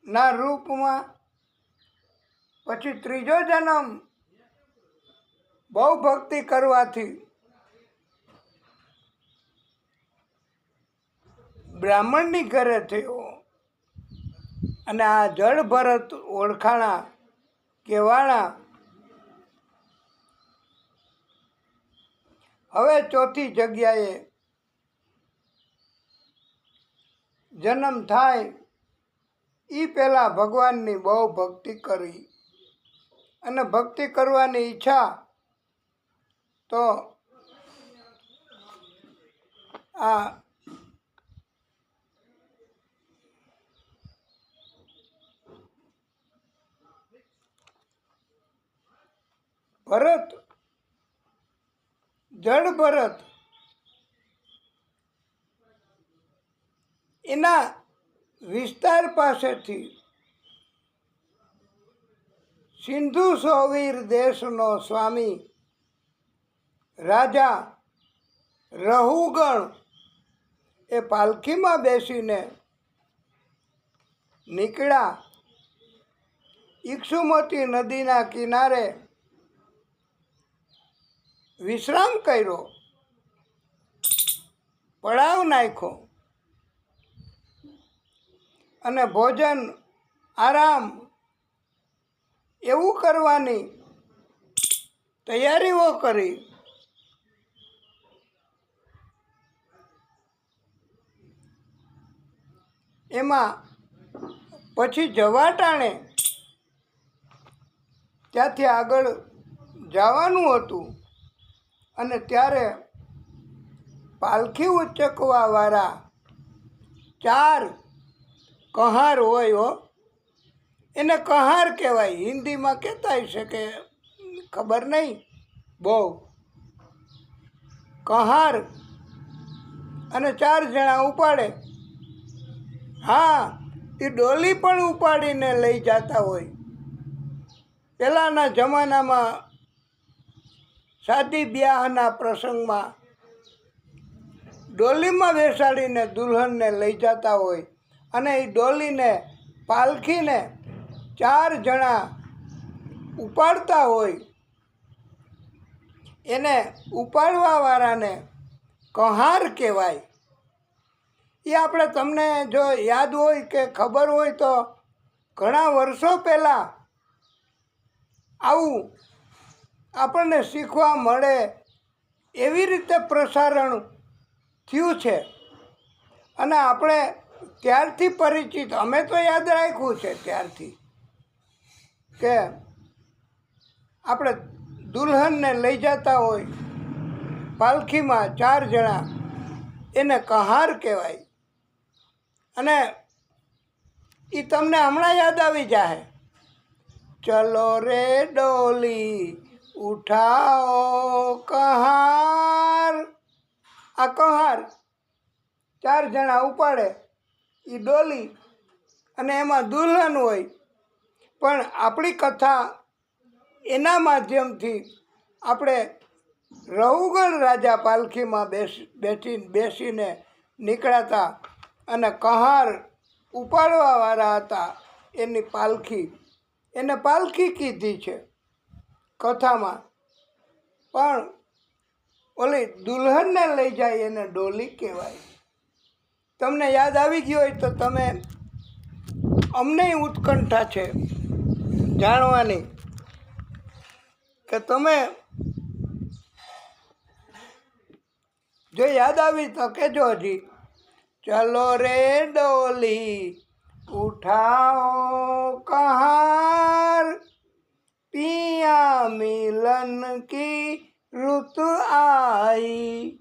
ના રૂપમાં. પછી ત્રીજો જન્મ બહુ ભક્તિ કરવાથી બ્રાહ્મણની ઘરે થયો, અને આ જળ ભરત ઓળખાણા કહેવાણા. હવે ચોથી જગ્યાએ જન્મ થાય એ પહેલાં ભગવાનની બહુ ભક્તિ કરી, અને ભક્તિ કરવાની ઈચ્છા તો આ ભરત, જડ ભરત એના વિસ્તાર પાસેથી સિંધુ સોવીર દેશનો સ્વામી રાજા રહુગણ એ પાલખીમાં બેસીને નીકળ્યા. ઇક્ષુમતી નદીના કિનારે વિશ્રામ કર્યો, પડાવ નાખ્યો અને ભોજન આરામ એવું કરવાની તૈયારીઓ કરી. એમાં પછી જવા ટાણે ત્યાંથી આગળ જવાનું હતું, અને ત્યારે પાલખી ઉચકવાવાળા 4 કહાર હોય હો, એને કહાર કહેવાય. હિન્દીમાં કહેતા હશે કે ખબર નહીં બહુ. કહાર અને 4 જણા ઉપાડે. હા, એ ડોલી પણ ઉપાડીને લઈ જતા હોય. પહેલાંના જમાનામાં શાદી બ્યાહના પ્રસંગમાં ડોલીમાં બેસાડીને દુલ્હનને લઈ જતા હોય, અને એ ડોલીને પાલખીને 4 જણા ઉપાડતા હોય. એને ઉપાડવાવાળાને કહાર કહેવાય. એ આપણે તમને જો યાદ હોય કે ખબર હોય તો ઘણા વર્ષો પહેલાં આવું આપણને શીખવા મળે એવી રીતે પ્રસારણ થયું છે, અને આપણે ત્યારથી પરિચિત. અમે તો યાદ રાખ્યું છે ત્યારથી કે આપણે દુલ્હનને લઈ જતા હોય પાલખીમાં 4 જણા, એને કહાર કહેવાય. અને એ તમને હમણાં યાદ આવી જાય. ચલો રે ડોલી ઉઠાઓ કહાર. આ કહાર 4 જણા ઉપાડે, એ ડોલી, અને એમાં દુલ્હન હોય. પણ આપણી કથા એના માધ્યમથી આપણે રહુગણ રાજા પાલખીમાં બેસીને નીકળ્યા, અને કહાર ઉપાડવાવાળા હતા. એની પાલખી, એને પાલખી કીધી છે કથામાં, પણ ઓલી દુલ્હનને લઈ જાય એને ડોલી કહેવાય. તમને યાદ આવી ગયો હોય તો તમે, અમને ઉત્કંઠા છે જાણવાની કે તમે જો યાદ આવી તો કહેજો હજી. ચલો રે ડોલી ઉઠાઓ કહાર, પિયા મિલન કી ઋત આઈ.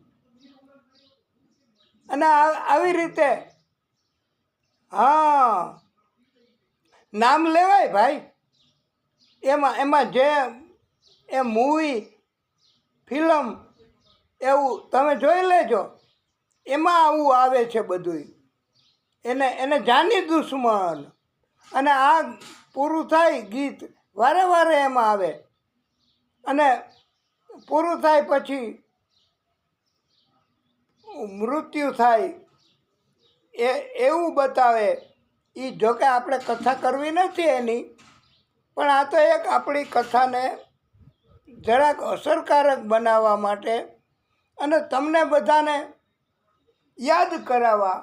અને આવી રીતે હા નામ લેવાય ભાઈ. એમાં જે એ મૂવી ફિલ્મ એવું તમે જોઈ લેજો, એમાં આવું આવે છે બધું. એને જાની દુશ્મન. અને આ પૂરું થાય ગીત, વારે વારે એમાં આવે, અને પૂરું થાય પછી મૃત્યુ થાય એવું બતાવે. એ જોકે આપણે કથા કરવી નથી એની, પણ આ તો એક આપણી કથાને જરાક અસરકારક બનાવવા માટે અને તમને બધાને યાદ કરાવવા,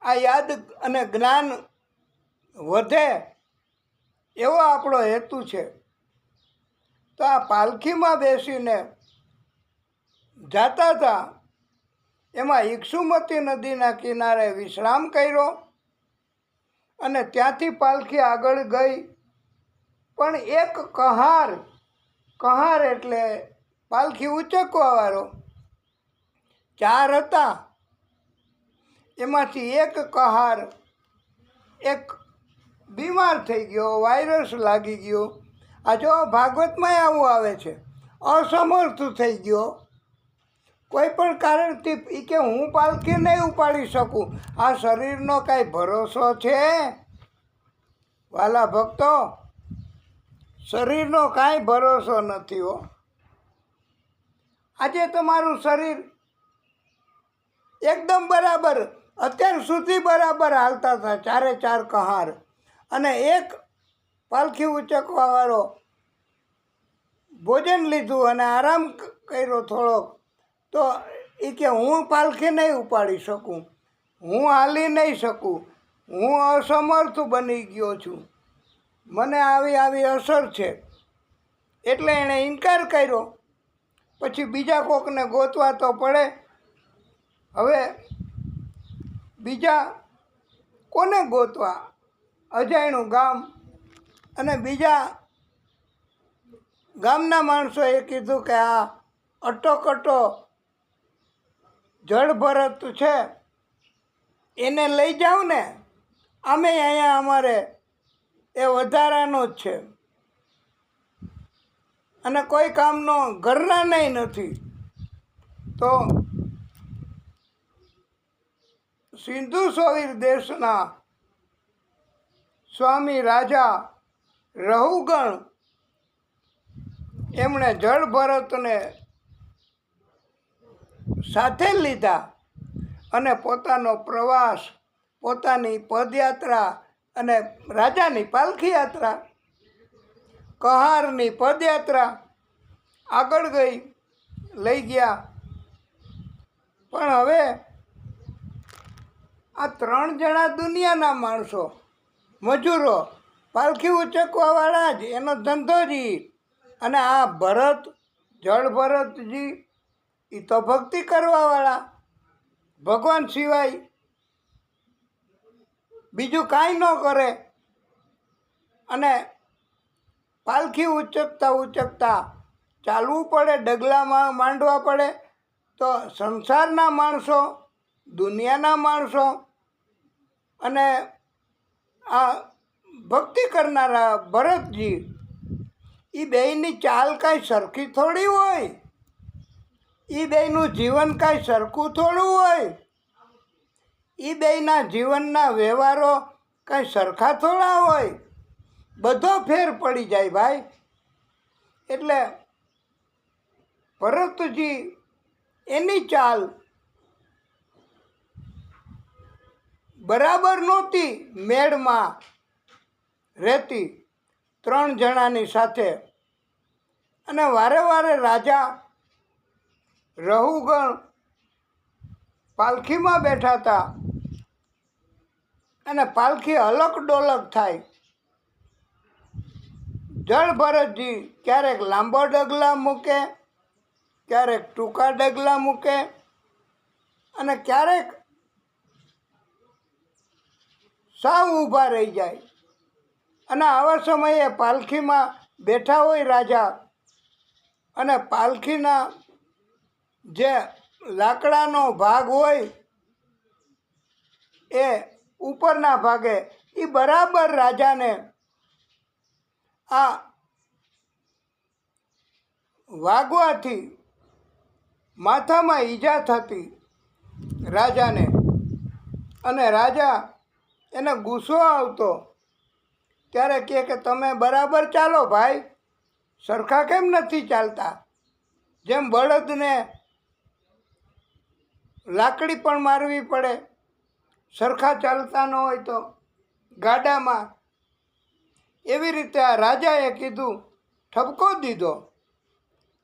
આ યાદ અને જ્ઞાન વધે એવો આપણો હેતુ છે. તો આ પાલખીમાં બેસીને જાતા હતા એમાં ઇક્ષુમતી નદીના કિનારે વિશ્રામ કર્યો અને ત્યાંથી પાલખી આગળ ગઈ. પણ એક કહાર એટલે પાલખી ઉચકવાવાળો 4 હતા. એમાંથી એક કહાર એક બીમાર થઈ ગયો, વાયરસ લાગી ગયો. આ જો ભાગવતમાં આવું આવે છે, અસમર્થ થઈ ગયો કોઈ પણ કારણથી. એ કે હું પાલખી નહીં ઉપાડી શકું. આ શરીરનો કાંઈ ભરોસો છે? વાલા ભક્તો, શરીરનો કાંઈ ભરોસો નથી હો. આજે તમારું શરીર એકદમ બરાબર, અત્યાર સુધી બરાબર હાલતા હતા 4 કહાર, અને એક પાલખી ઉચકવાવાળો ભોજન લીધું અને આરામ કર્યો થોડોક, તો એ કે હું પાલખી નહીં ઉપાડી શકું, હું હાલી નહીં શકું, હું અસમર્થ બની ગયો છું, મને આવી અસર છે. એટલે એણે ઇનકાર કર્યો. પછી બીજા કોકને ગોતવા તો પડે. હવે બીજા કોને ગોતવા? અજાણ્યું ગામ, અને બીજા ગામના માણસોએ કીધું કે આ અટોકટો જળ ભરત છે, એને લઈ જાઓ ને, અમે અહીંયા અમારે એ વધારાનો જ છે અને કોઈ કામનો ઘરના નહીં નથી. તો સિંધુ સોવીર દેશના સ્વામી રાજા રહુગણ એમણે જળ ભરતને સાથે લીધા અને પોતાનો પ્રવાસ, પોતાની પદયાત્રા અને રાજાની પાલખી યાત્રા, કહારની પદયાત્રા આગળ ગઈ, લઈ ગયા. પણ હવે આ 3 જણા દુનિયાના માણસો, મજૂરો, પાલખી ઉચકવાવાળા જ, એનો ધંધો જ ઈ. અને આ ભરત, જળ ભરતજી, એ તો ભક્તિ કરવાવાળા, ભગવાન સિવાય બીજું કાંઈ ન કરે. અને પાલખી ઉચકતા ચાલવું પડે, ડગલામાં માંડવા પડે. તો સંસારના માણસો, દુનિયાના માણસો અને આ ભક્તિ કરનારા ભરતજી, એ બેયની ચાલ કાંઈ સરખી થોડી હોય, એ બેયનું જીવન કાંઈ સરખું થોડું હોય, એ બેયના જીવનના વ્યવહારો કાંઈ સરખા થોડા હોય. બધો ફેર પડી જાય ભાઈ. એટલે ભરતજી એની ચાલ બરાબર નહોતી, મેળમાં રહેતી 3 જણાની સાથે. અને વારે વારે રાજા રહુગણ પાલખીમાં બેઠા હતા અને પાલખી અલક ડોલક થાય. જળ ભરતજી ક્યારેક લાંબો ડગલા મૂકે, ક્યારેક ટૂંકા ડગલા મૂકે, અને ક્યારેક સાવ ઊભા રહી જાય. અને આવા સમયે પાલખીમાં બેઠા હોય રાજા, અને પાલખીના જે લાકડાનો ભાગ હોય એ ઉપરના ભાગે, એ બરાબર રાજાને આ વાગવાથી માથામાં ઈજા થતી રાજાને. અને રાજા, એને ગુસ્સો આવતો, ત્યારે કહે કે તમે બરાબર ચાલો ભાઈ, સરખા કેમ નથી ચાલતા? જેમ બળદને લાકડી પણ મારવી પડે, સરખા ચાલતા ન હોય તો ગાડામાં, એવી રીતે આ રાજાએ કીધું, ઠપકો દીધો.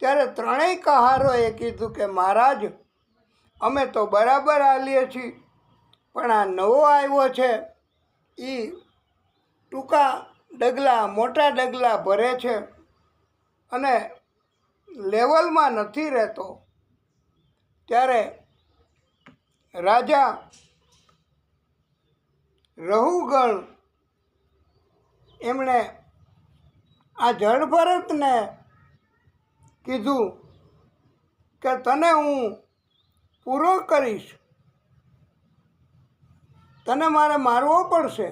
ત્યારે 3 કહારોએ કીધું કે મહારાજ, અમે તો બરાબર હાલીએ છીએ, પણ આ નવો આવ્યો છે, એ ટૂંકા ડગલા મોટા ડગલા ભરે છે અને લેવલમાં નથી રહેતો. ત્યારે રાજા રહુગણ એમણે આ જળભરતને કીધું કે તને હું પૂરો કરીશ, તને મારે મારવો પડશે,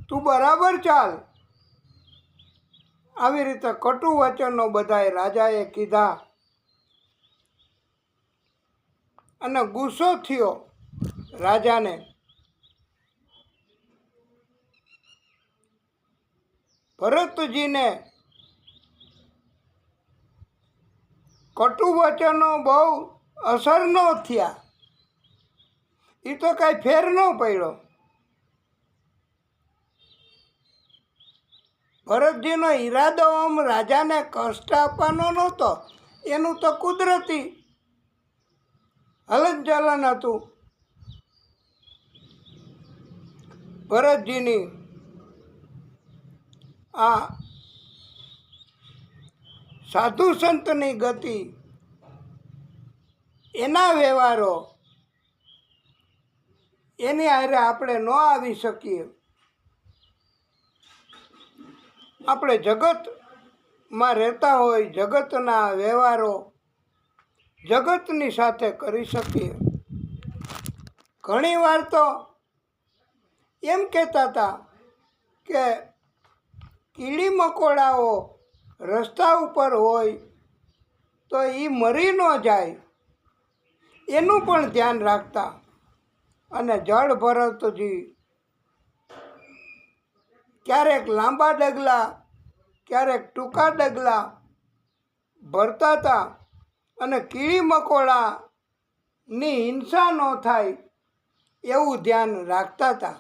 તું બરાબર ચાલ. આવી રીતે કટુ વચનો બધાએ રાજાએ કીધા અને ગુસ્સો થયો રાજાને. ભરતજીને કટુ વચનો બહુ અસર ન થયા, એ તો કાંઈ ફેર ન પડ્યો. ભરતજીનો ઈરાદો આમ રાજાને કષ્ટ આપવાનો નહોતો, એનું તો કુદરતી હલનચલન હતું. ભરતજીની આ સાધુ સંતની ગતિ, એના વ્યવહારો, એની હારે આપણે ન આવી શકીએ. આપણે જગતમાં રહેતા હોય, જગતના વ્યવહારો જગતની સાથે કરી શકીએ. ઘણીવાર તો એમ કહેતા હતા કે કીડી મકોડાઓ રસ્તા ઉપર હોય તો એ મરી ન જાય, એનું પણ ધ્યાન રાખતા. અને જળ ભરતજી ક્યારેક લાંબા ડગલા, ક્યારેક ટૂંકા ડગલા ભરતા હતા અને કીડી મકોડાની હિંસા ન થાય એવું ધ્યાન રાખતા હતા.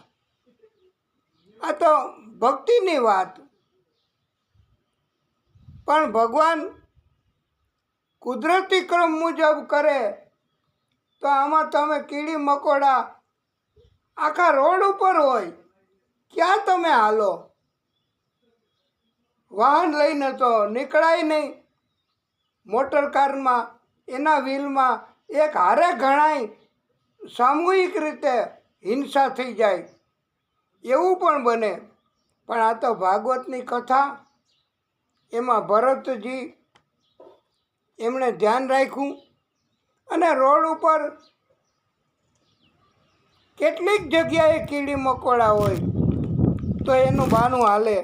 આ તો ભક્તિની વાત. પણ ભગવાન કુદરતી ક્રમ મુજબ કરે તો આમાં તમે કીડી મકોડા આખા રોડ ઉપર હોય, ક્યાં તમે હાલો? વાહન લઈને તો નીકળાય નહીં. મોટર કારમાં એના વ્હીલમાં એક હારે ઘણાય સામૂહિક રીતે હિંસા થઈ જાય, એવું પણ બને. પણ આ તો ભાગવતની કથા, એમાં ભરતજી એમણે ધ્યાન રાખ્યું. અને રોડ ઉપર કેટલીક જગ્યાએ કીડી મકોડા હોય તો એનું બહાનું હાલે.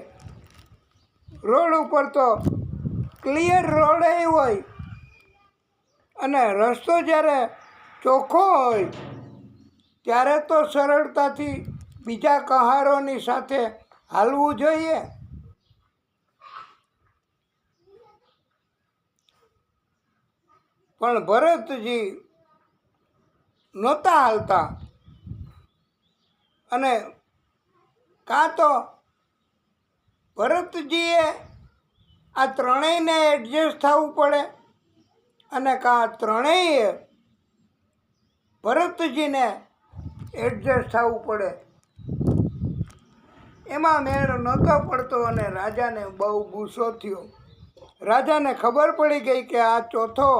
રોડ ઉપર તો ક્લિયર રોડ હોય અને રસ્તો જ્યારે ચોખ્ખો હોય ત્યારે તો સરળતાથી બીજા કહારોની સાથે હાલવું જોઈએ. પણ ભરતજી નહોતા હાલતા. અને કાં તો ભરતજીએ આ ત્રણેયને એડજસ્ટ થવું પડે અને કાં ત્રણેય ભરતજીને એડજસ્ટ થવું પડે. એમાં મેળ નહોતો પડતો અને રાજાને બહુ ગુસ્સો થયો. રાજાને ખબર પડી ગઈ કે આ ચોથો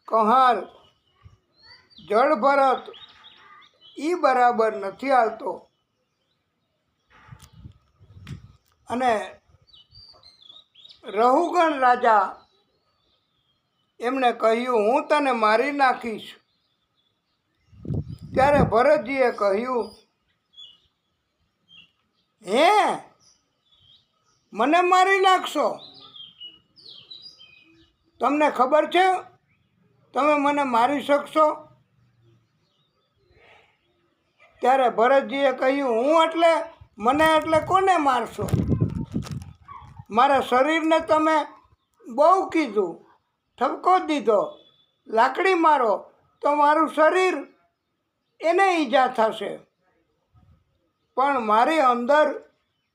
કહાર જળભરત એ બરાબર નથી હાલતો. અને રહુગણ રાજા એમણે કહ્યું હું તને મારી નાખીશ. ત્યારે ભરતજીએ કહ્યું હે મને મારી નાખશો? તમને ખબર છે તમે મને મારી શકશો? ત્યારે ભરતજીએ કહ્યું હું એટલે મને એટલે કોને મારશો? મારા શરીરને તમે બહુ કીધું, ઠપકો દીધો, લાકડી મારો તો મારું શરીર એને ઈજા થશે. પણ મારી અંદર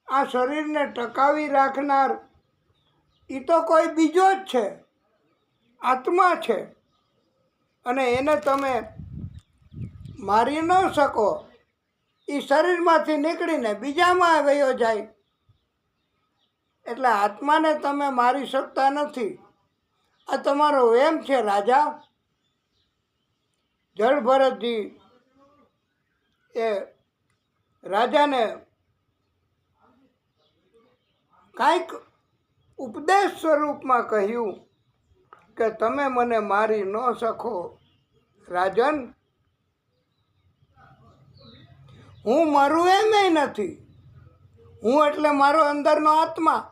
આ શરીરને ટકાવી રાખનાર એ તો કોઈ બીજો જ છે, આત્મા છે. અને એને તમે મારી ન શકો. એ શરીરમાંથી નીકળીને બીજામાં વયો જાય. એટલે આત્માને તમે મારી શકતા નથી. આ તમારો વેમ છે રાજા. જળભરતજી એ રાજાને કાંઈક ઉપદેશ સ્વરૂપમાં કહ્યું કે તમે મને મારી ન શકો રાજન, હું મરું એમય નથી, હું એટલે મારો અંદરનો આત્મા,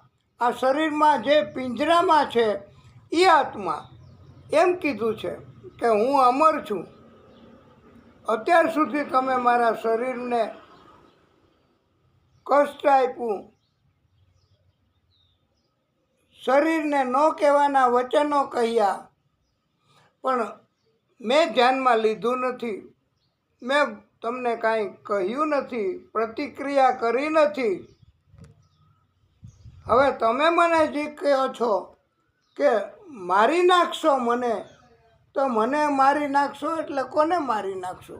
આ શરીરમાં જે પિંજરામાં છે એ આત્મા. એમ કીધું છે કે હું અમર છું. અત્યાર સુધી તમે મારા શરીરને કષ્ટ આપ્યું, શરીરને ન કહેવાના વચનો કહ્યા, પણ મેં ધ્યાનમાં લીધું નથી, મેં તમને કાંઈ કહ્યું નથી, પ્રતિક્રિયા કરી નથી. હવે તમે મને જે કહો છો કે મારી નાખશો મને, તો મને મારી નાખશો એટલે કોને મારી નાખશો?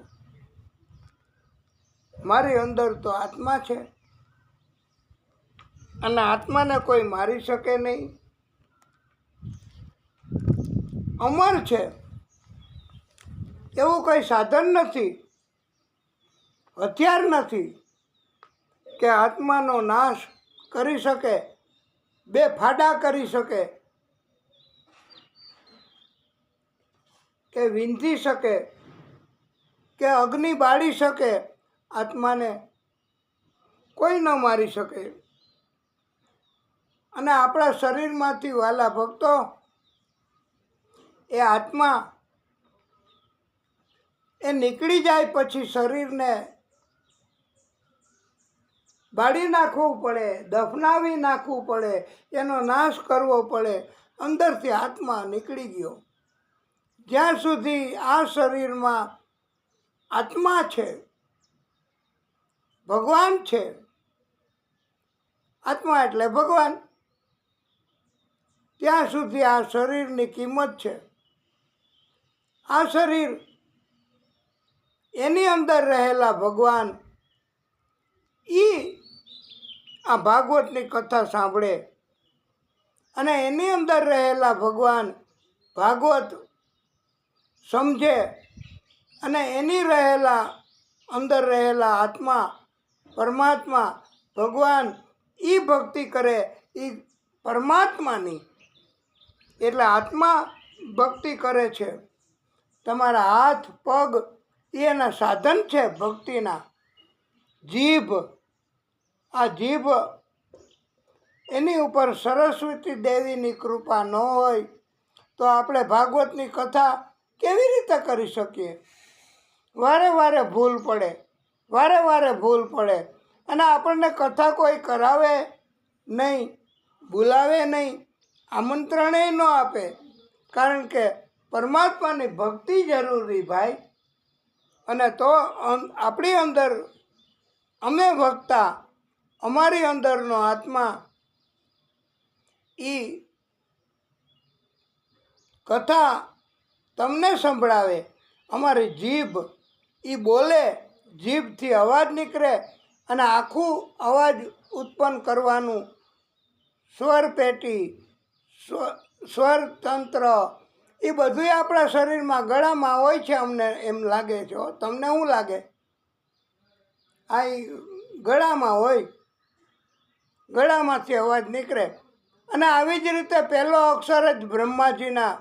મારી અંદર તો આત્મા છે, અને આત્માને કોઈ મારી શકે નહીં. અમર છે, એવું કોઈ સાધન નથી, હથિયાર નથી કે આત્માનો નાશ કરી શકે, બે ફાડા કરી શકે, કે વીંધી શકે, કે અગ્નિ બાળી શકે. આત્માને કોઈ ન મારી શકે. અને આપણા શરીરમાંથી વાલા ભક્તો, એ આત્મા એ નીકળી જાય પછી શરીરને બાળી નાખવું પડે, દફનાવી નાખવું પડે, એનો નાશ કરવો પડે. અંદરથી આત્મા નીકળી ગયો. જ્યાં સુધી આ શરીરમાં આત્મા છે, ભગવાન છે, આત્મા એટલે ભગવાન, ત્યાં સુધી આ શરીરની કિંમત છે. આ શરીર, એની અંદર રહેલા ભગવાન, આ ભાગવતની કથા સાંભળે, અને એની અંદર રહેલા ભગવાન ભાગવત સમજે, અને એની અંદર રહેલા આત્મા પરમાત્મા ભગવાન ભક્તિ કરે, એ પરમાત્માની. એટલે આત્મા ભક્તિ કરે છે. તમારા હાથ પગ એના સાધન છે ભક્તિના. જીભ, આ જીભ, એની ઉપર સરસ્વતી દેવીની કૃપા ન હોય તો આપણે ભાગવતની કથા કેવી રીતે કરી શકીએ? વારે વારે ભૂલ પડે, વારે વારે ભૂલ પડે, અને આપણને કથા કોઈ કરાવે નહીં, બોલાવે નહીં, આમંત્રણે ન આપે. કારણ કે પરમાત્માની ભક્તિ જરૂરી ભાઈ. અને તો આપણી અંદર અમે ભક્તા, અમારી અંદરનો આત્મા એ કથા તમને સંભળાવે. અમારી જીભ એ બોલે, જીભથી અવાજ નીકળે, અને આખું અવાજ ઉત્પન્ન કરવાનું સ્વર પેટી, સ્વરતંત્ર, એ બધું આપણા શરીરમાં ગળામાં હોય છે. અમને એમ લાગે છે. તમને શું લાગે? આ ગળામાં હોય, ગળામાંથી અવાજ નીકળે. અને આવી જ રીતે પહેલો અક્ષર જ બ્રહ્માજીના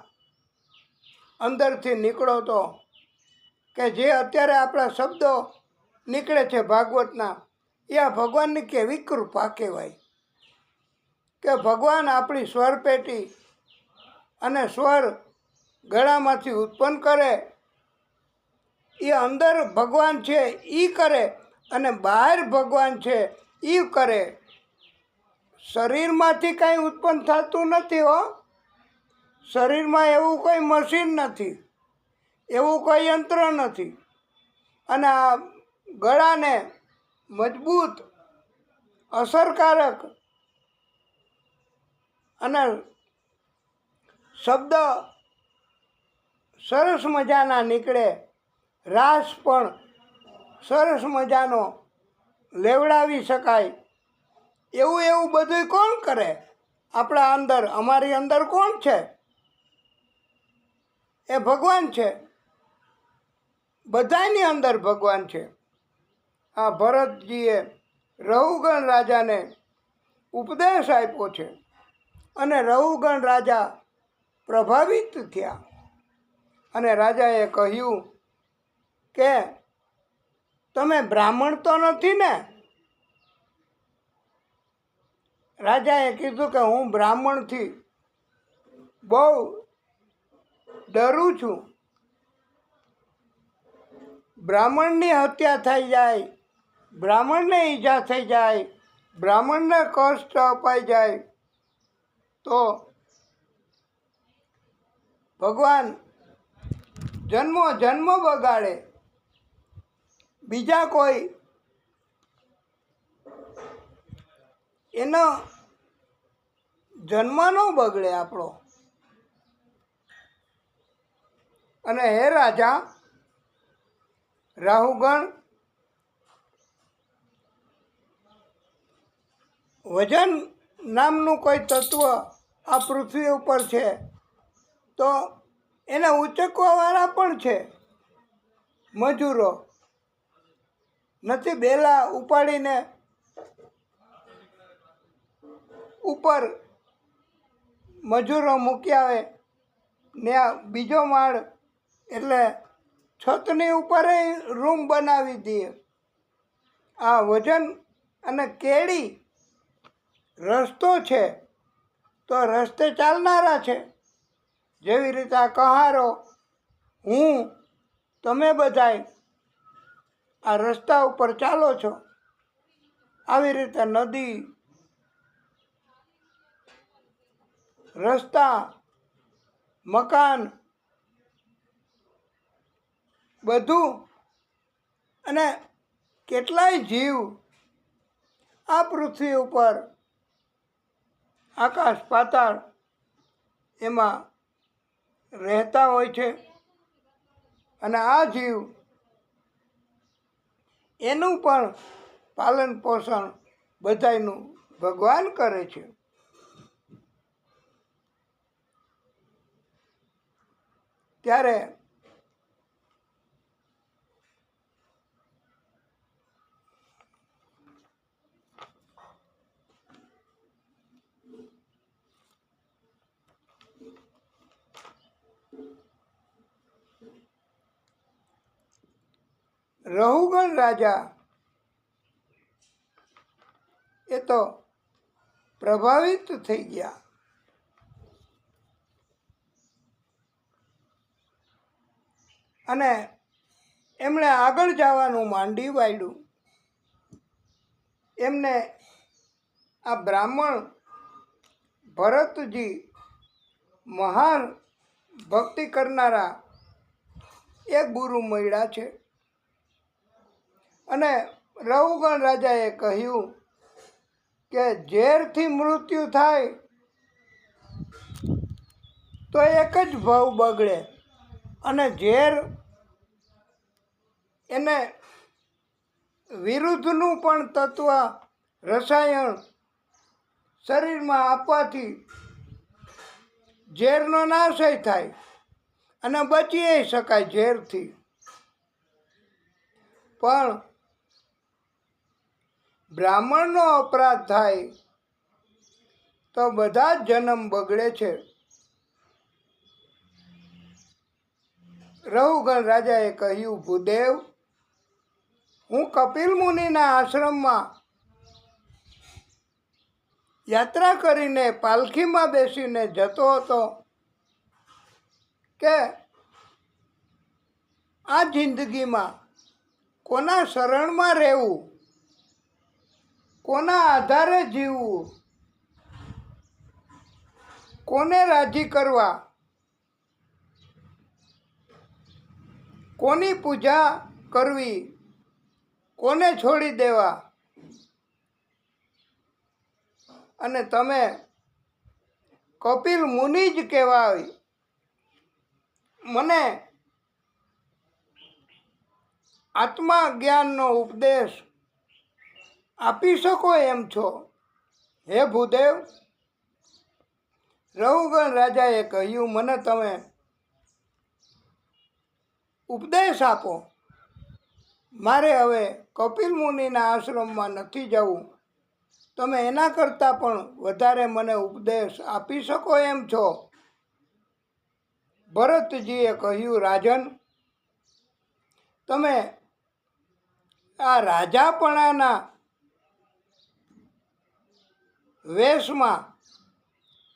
અંદરથી નીકળો તો, કે જે અત્યારે આપણા શબ્દો નીકળે છે ભાગવતના, એ આ ભગવાનની કેવી કૃપા કહેવાય. કે ભગવાન આપણી સ્વર પેટી અને સ્વર ગળામાંથી ઉત્પન્ન કરે, એ અંદર ભગવાન છે એ કરે, અને બહાર ભગવાન છે એ કરે. શરીરમાંથી કાંઈ ઉત્પન્ન થતું નથી હો. શરીરમાં એવું કોઈ મશીન નથી, એવું કોઈ યંત્ર નથી. અને આ ગળાને મજબૂત, અસરકારક અને શબ્દ સરસ મજાના નીકળે, રાસ પણ સરસ મજાનો લેવડાવી શકાય. એવું બધું કોણ કરે? આપણા અંદર, અમારી અંદર કોણ છે? એ ભગવાન છે. બધાની અંદર ભગવાન છે. આ ભરતજીએ રહુગણ રાજાને ઉપદેશ આપ્યો છે અને રહુગણ રાજા પ્રભાવિત થયા અને રાજાએ કહ્યું કે તમે બ્રાહ્મણ તો નથી ને? રાજાએ કીધું કે હું બ્રાહ્મણથી બહુ ડરું છું. બ્રાહ્મણની હત્યા થઈ જાય, બ્રાહ્મણને ઈજા થઈ જાય, બ્રાહ્મણને કષ્ટ અપાઈ જાય તો ભગવાન જન્મો જન્મ બગાડે. બીજા કોઈ એનો જન્મ ન બગડે આપણો. અને હે રાજા રાહુગણ, વજન નામનું કોઈ તત્વ આ પૃથ્વી ઉપર છે તો એને ઉચકવાવાળા પણ છે મજૂરો. નથી બેલા ઉપાડીને ઉપર મજૂરો મૂકી આવે ને આ બીજો માળ એટલે છતની ઉપર રૂમ બનાવી દઈએ. આ વજન અને કેડી રસ્તો છે તો રસ્તે ચાલનારા છે. જેવી રીતે આ કહારો, હું, તમે બધાય આ રસ્તા ઉપર ચાલો છો. આવી રીતે નદી, રસ્તા, મકાન બધું અને કેટલાય જીવ આ પૃથ્વી ઉપર આકાશ પાતાળ એમાં રહેતા હોય છે. અને આ જીવ એનું પણ પાલન પોષણ બધાયનું ભગવાન કરે છે. ત્યારે રહુગણ રાજા એ તો પ્રભાવિત થઈ ગયા અને એમણે આગળ જવાનું માંડી વાળ્યું. એમને આ બ્રાહ્મણ ભરતજી મહાન ભક્તિ કરનારા એક ગુરુ મળ્યા છે. અને રહુગણ રાજાએ કહ્યું કે ઝેરથી મૃત્યુ થાય તો એક જ ભાવ બગડે અને ઝેર એને વિરુદ્ધનું પણ તત્વ રસાયણ શરીરમાં આપવાથી ઝેરનો નાશય થાય અને બચી શકાય ઝેરથી. પણ બ્રાહ્મણનો અપરાધ થાય તો બધા જ જન્મ બગડે છે. રહુગણ રાજાએ કહ્યું, ભૂદેવ, હું કપિલ મુનિના આશ્રમમાં યાત્રા કરીને પાલખીમાં બેસીને જતો હતો કે આ જિંદગીમાં કોના શરણમાં રહેવું, કોના આધારે જીવવું, કોને રાજી કરવા, કોની પૂજા કરવી, કોને છોડી દેવા. અને તમે કપિલ મુનિ જ કહેવાય, મને આત્મા જ્ઞાનનો ઉપદેશ આપી શકો એમ છો હે ભૂદેવ? રહુગણ રાજાએ કહ્યું, મને તમે ઉપદેશ આપો. મારે હવે કપિલ મુનિના આશ્રમમાં નથી જવું. તમે એના કરતાં પણ વધારે મને ઉપદેશ આપી શકો એમ છો? ભરતજીએ કહ્યું, રાજન, તમે આ રાજાપણાના વેશમાં,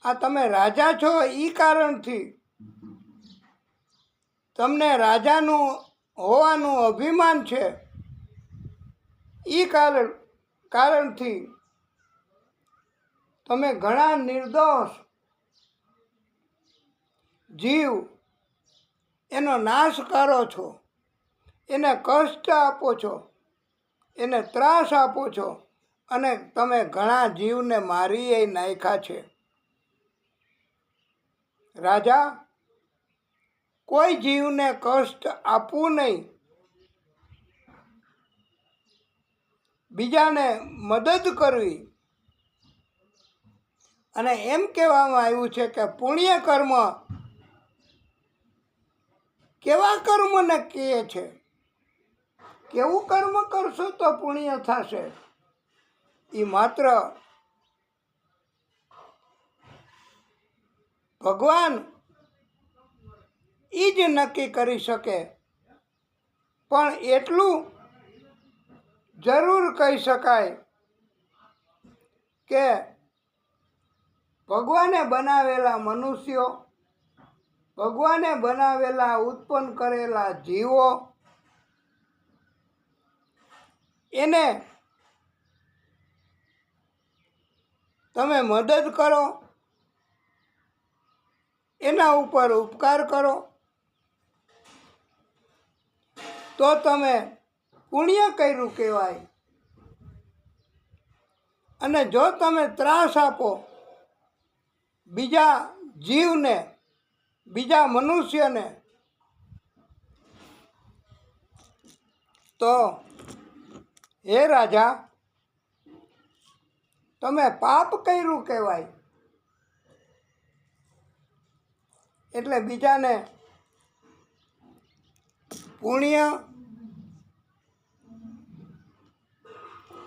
આ તમે રાજા છો એ કારણથી, તમને રાજાનું હોવાનું અભિમાન છે એ કારણથી તમે ઘણા નિર્દોષ જીવ એનો નાશ કરો છો, એને કષ્ટ આપો છો, એને ત્રાસ આપો છો, અને તમે ઘણા જીવને મારી નાખ્યા છે. રાજા, કોઈ જીવને કષ્ટ આપવું નહીં, બીજાને મદદ કરવી. અને એમ કહેવામાં આવ્યું છે કે પુણ્ય કર્મ કેવા કર્મને કહે છે? કેવું કર્મ કરશો તો પુણ્ય થશે? એ માત્ર ભગવાન એ જ નક્કી કરી શકે. પણ એટલું જરૂર કહી શકાય કે ભગવાને બનાવેલા મનુષ્યો, ભગવાને બનાવેલા ઉત્પન્ન કરેલા જીવો, એને તમે મદદ કરો, એના ઉપર ઉપકાર કરો, તો તમે પુણ્ય કર્યું કહેવાય. અને જો તમે ત્રાસ આપો બીજા જીવને, બીજા મનુષ્યને, તો હે રાજા, તમે પાપ કર્યું કહેવાય. એટલે બીજાને પુણ્ય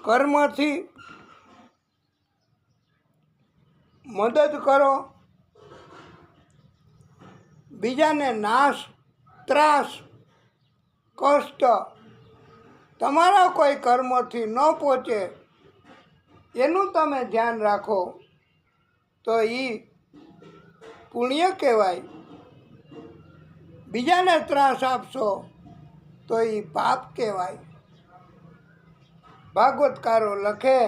કર્મથી મદદ કરો, બીજાને નાશ, ત્રાસ, કષ્ટ તમારા કોઈ કર્મથી ન પહોંચે એનું તમે ધ્યાન રાખો, તો એ પુણ્ય કહેવાય. બીજાને ત્રાસ આપશો તો એ પાપ કહેવાય. ભાગવતકારો લખે,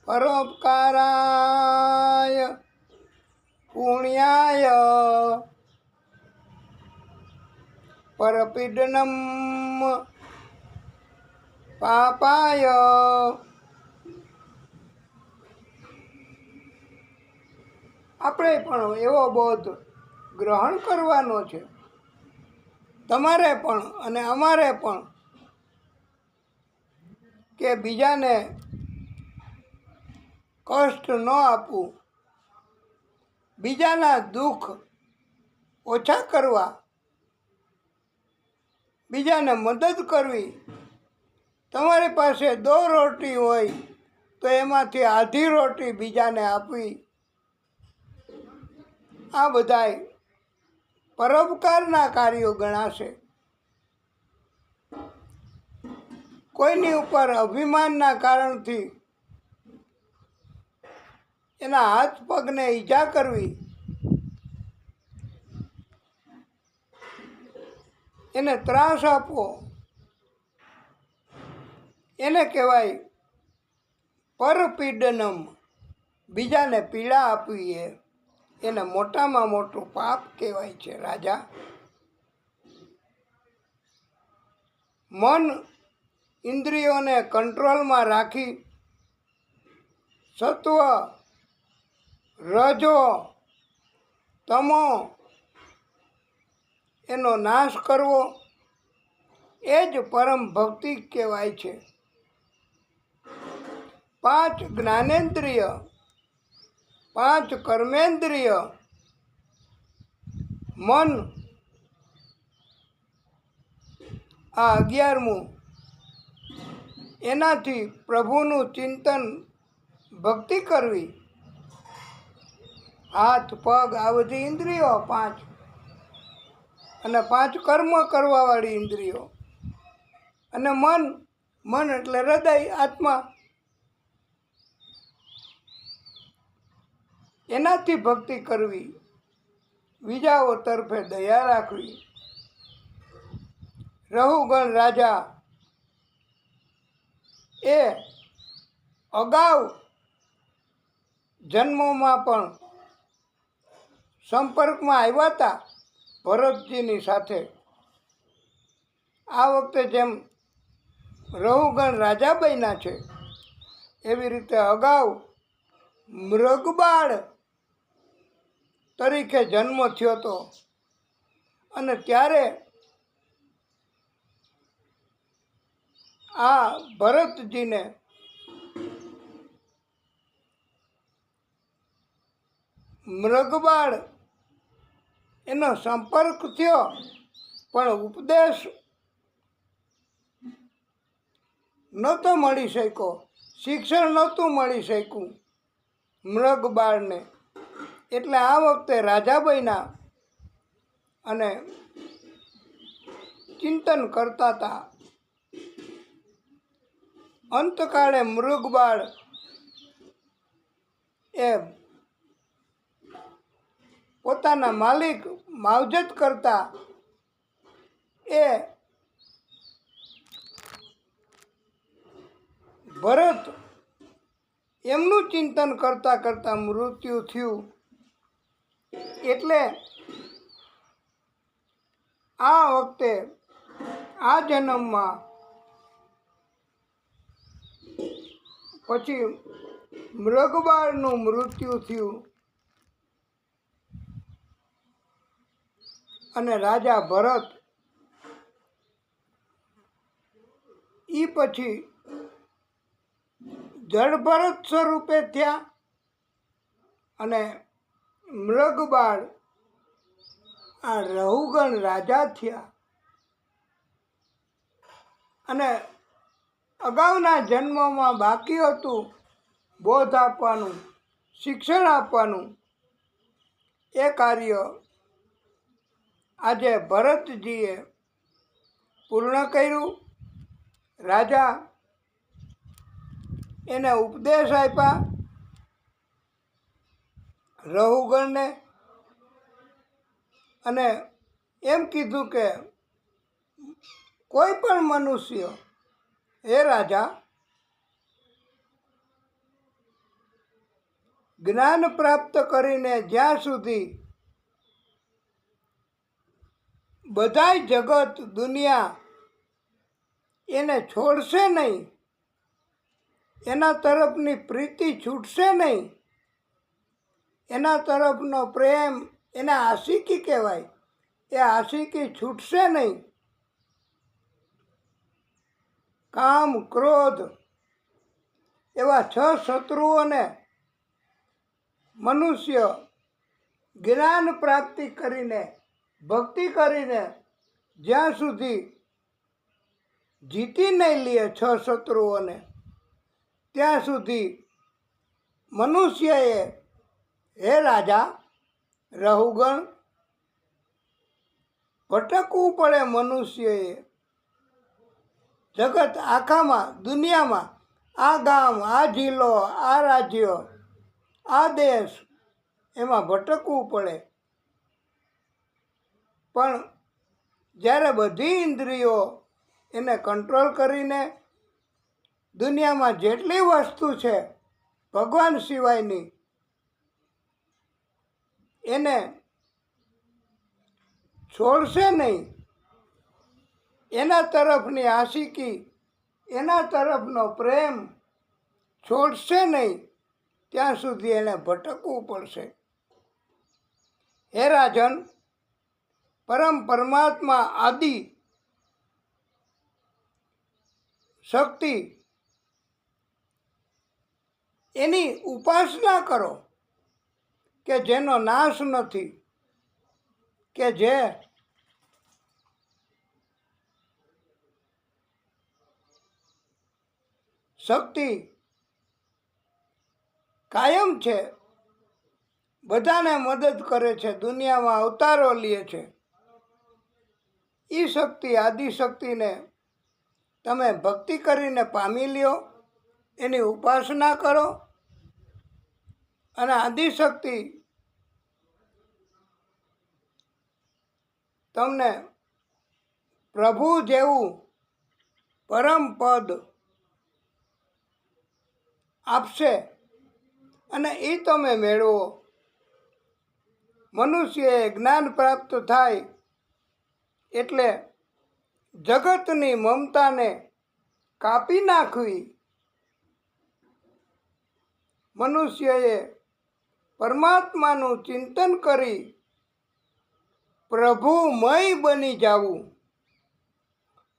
પરોપકારાય પુણ્યાય પરપીડનમ પાપાય. આપણે પણ એવો બોધ ગ્રહણ કરવાનો છે, તમારે પણ અને અમારે પણ, કે બીજાને કષ્ટ ન આપવું, બીજાના દુઃખ ઓછા કરવા, બીજાને મદદ કરવી. તમારી પાસે 2 રોટી હોય તો એમાંથી આધી રોટી બીજાને આપવી. આ બધાય પરોપકારના કાર્યો ગણાશે. કોઈની ઉપર અભિમાનના કારણથી એના હાથ પગને ઈજા કરવી, એને ત્રાસ આપવો, એને કહેવાય પરપીડનમ. બીજાને પીડા આપવી એને મોટામાં મોટું પાપ કહેવાય છે. રાજા, મન ઇન્દ્રિયોને કંટ્રોલમાં રાખી સત્વ, રજો, તમો એનો નાશ કરવો એ જ પરમ ભક્તિ કહેવાય છે. 5 જ્ઞાનેન્દ્રિય, 5 કર્મેન્દ્રિય, મન આ 11મું એનાથી પ્રભુનું ચિંતન ભક્તિ કરવી. હાથ પગ આ બધી ઇન્દ્રિયો 5 અને 5 કર્મ કરવાવાળી ઇન્દ્રિયો અને મન એટલે હૃદય આત્મા, એનાથી ભક્તિ કરવી. બીજાઓ તરફે દયા રાખવી. રહુગણ રાજા એ અગાઉ જન્મોમાં પણ સંપર્કમાં આવ્યા હતા ભરતજીની સાથે. આ વખતે જેમ રહુગણ રાજા બન્યા છે એવી રીતે અગાઉ મૃગબાળ તરીકે જન્મ થયો હતો અને ત્યારે આ ભરતજીને મૃગબાળ એનો સંપર્ક થયો પણ ઉપદેશ નહોતો મળી શક્યો, શિક્ષણ નહોતું મળી શક્યું મૃગબાળને. એટલે આ વખતે રાજા બન્યા અને ચિંતન કરતા હતા. અંતકાળે મૃગબાળ એ પોતાના માલિક માવજત કરતા એ ભરત એમનું ચિંતન કરતા કરતા મૃત્યુ થયું. એટલે આ વખતે આ જન્મમાં પછી મૃગબાળનું મૃત્યુ થયું અને રાજા ભરત એ પછી જળભરત સ્વરૂપે થયા અને મૃગબાળ આ રહુગણ રાજા થયા. અને અગાઉના જન્મોમાં બાકી હતું બોધ આપવાનું, શિક્ષણ આપવાનું. એ કાર્ય આજે ભરતજીએ પૂર્ણ કર્યું. રાજા એને ઉપદેશ આપ્યા રહુગણને અને એમ કીધું કે કોઈ પણ મનુષ્ય, હે રાજા, જ્ઞાન પ્રાપ્ત કરીને જ્યાં સુધી બધાય જગત દુનિયા એને છોડશે નહીં, એના તરફની પ્રીતિ છૂટશે નહીં, એના તરફનો પ્રેમ, એને આશિકી કહેવાય, એ આશિકી છૂટશે નહીં. કામ, ક્રોધ એવા 6 શત્રુઓને મનુષ્ય જ્ઞાન પ્રાપ્તિ કરીને, ભક્તિ કરીને જ્યાં સુધી જીતી નહીં લે 6 શત્રુઓને, ત્યાં સુધી મનુષ્યએ, હે રાજા રહુગણ, ભટકવું પડે. મનુષ્યએ જગત આખામાં, દુનિયામાં, આ ગામ, આ જિલ્લો, આ રાજ્ય, આ દેશ, એમાં ભટકવું પડે. પણ જ્યારે બધી ઇન્દ્રિયો એને કંટ્રોલ કરીને દુનિયામાં જેટલી વસ્તુ છે ભગવાન સિવાયની એને છોડશે નહીં, એના તરફની આશિકી, એના તરફનો પ્રેમ છોડશે નહીં, ત્યાં સુધી એને ભટકવું પડશે. હે રાજન, પરમ પરમાત્મા આદિ શક્તિ એની ઉપાસના કરો કે જેનો નાશ નથી, કે જે શક્તિ કાયમ છે, બધાને મદદ કરે છે, દુનિયામાં અવતારો લે છે. એ શક્તિ આદિશક્તિને તમે ભક્તિ કરીને પામી લ્યો, એની ઉપાસના કરો અને આદિશક્તિ તમને પ્રભુ જેવું પરમ પદ આપશે અને એ તમે મેળવો. મનુષ્યએ જ્ઞાન પ્રાપ્ત થાય એટલે જગતની મમતાને કાપી નાખવી. મનુષ્યએ પરમાત્માનું ચિંતન કરી પ્રભુમય બની જવું,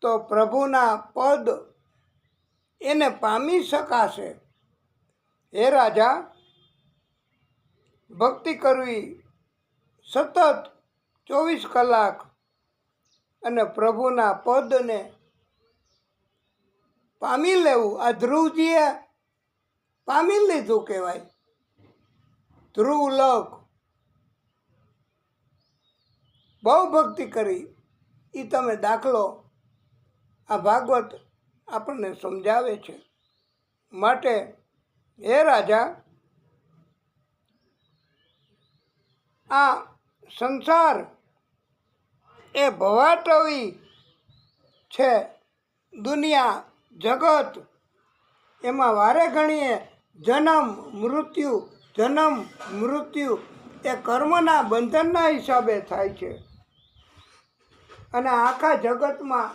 તો પ્રભુના પદ એને પામી શકાશે. હે રાજા, ભક્તિ કરવી સતત 24 કલાક અને પ્રભુના પદને પામી લેવું. આ ધ્રુવજીએ પામી લીધું કહેવાય. ધ્રુવલોક બહુ ભક્તિ કરી, એ તમે દાખલો આ ભાગવત આપણને સમજાવે છે. માટે હે રાજા, આ સંસાર એ ભવાટવી છે. દુનિયા જગત એમાં વારે ઘણીએ જન્મ મૃત્યુ એ કર્મના બંધનના હિસાબે થાય છે. અને આખા જગતમાં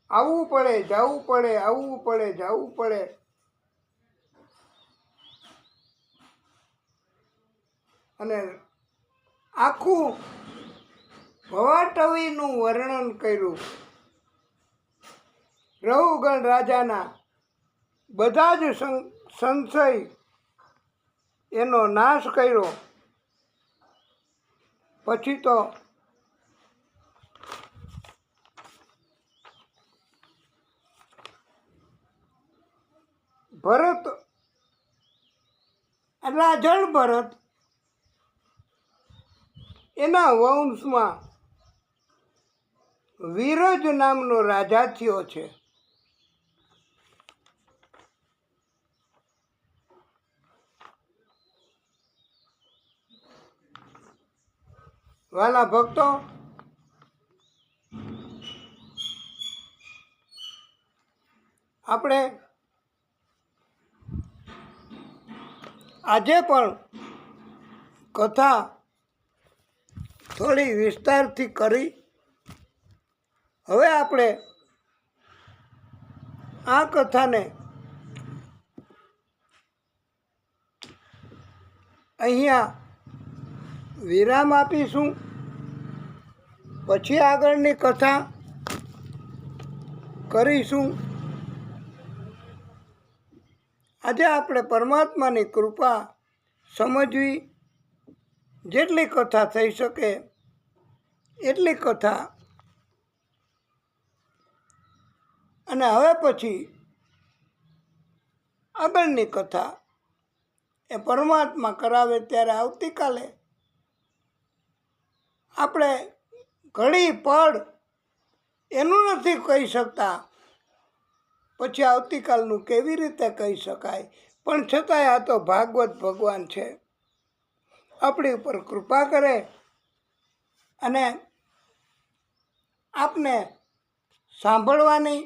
આવવું પડે, જવું પડે, આવવું પડે, જવું પડે. અને આખું ભવાટવીનું વર્ણન કર્યું. રહુગણ રાજાના બધા જ સંશય એનો નાશ કર્યો. પછી તો ભરત, રાજણ ભરત, એના વંશમાં વિરજ નામનો રાજા થયો છે. વાલા ભક્તો, આપણે આજે પણ કથા થોડી વિસ્તારથી કરી. હવે આપણે આ કથાને અહીંયા વિરામ આપીશું. પછી આગળની કથા કરીશું. આજે આપણે પરમાત્માની કૃપા સમજવી, જેટલી કથા થઈ શકે એટલી કથા. અને હવે પછી આગળની કથા એ પરમાત્મા કરાવે ત્યારે આવતીકાલે આપણે ઘડી પડ એનું નથી કહી શકતા. પછી આવતીકાલનું કેવી રીતે કહી શકાય? પણ છતાંય આ તો ભાગવત ભગવાન છે, આપણી ઉપર કૃપા કરે અને આપને સાંભળવાની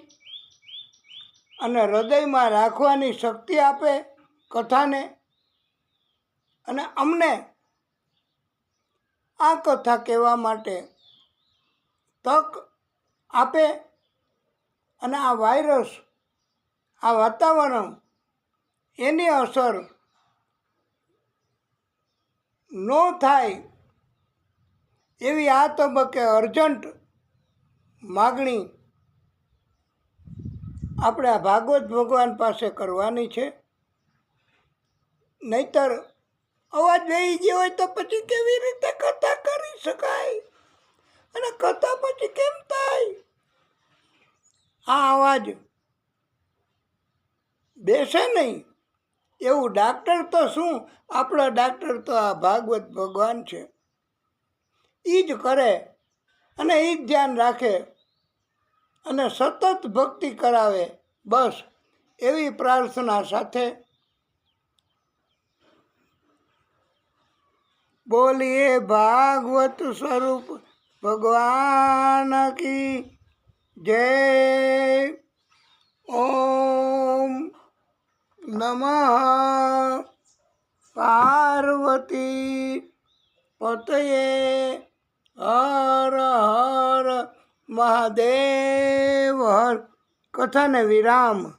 અને હૃદયમાં રાખવાની શક્તિ આપે કથાને. અને અમને આ કથા કહેવા માટે તક આપે. અને આ વાયરસ, આ વાતાવરણ, એની અસર ન થાય એવી આ તબક્કે અર્જન્ટ માગણી આપણે આ ભાગવત ભગવાન પાસે કરવાની છે. નહીતર અવાજ વહી ગયો હોય તો પછી કેવી રીતે કથા કરી શકાય? અને કથા પછી કેમ થાય? આ અવાજ બેસે નહીં. એવું ડાક્ટર તો શું, આપણા ડાક્ટર તો આ ભાગવત ભગવાન છે. એ જ કરે અને એ જ ધ્યાન રાખે અને સતત ભક્તિ કરાવે. બસ એવી પ્રાર્થના સાથે બોલીએ ભાગવત સ્વરૂપ ભગવાન કી જય. ઓમ નમઃ પાર્વતી પતયે હર હર મહાદેવ હર. કથાને વિરામ.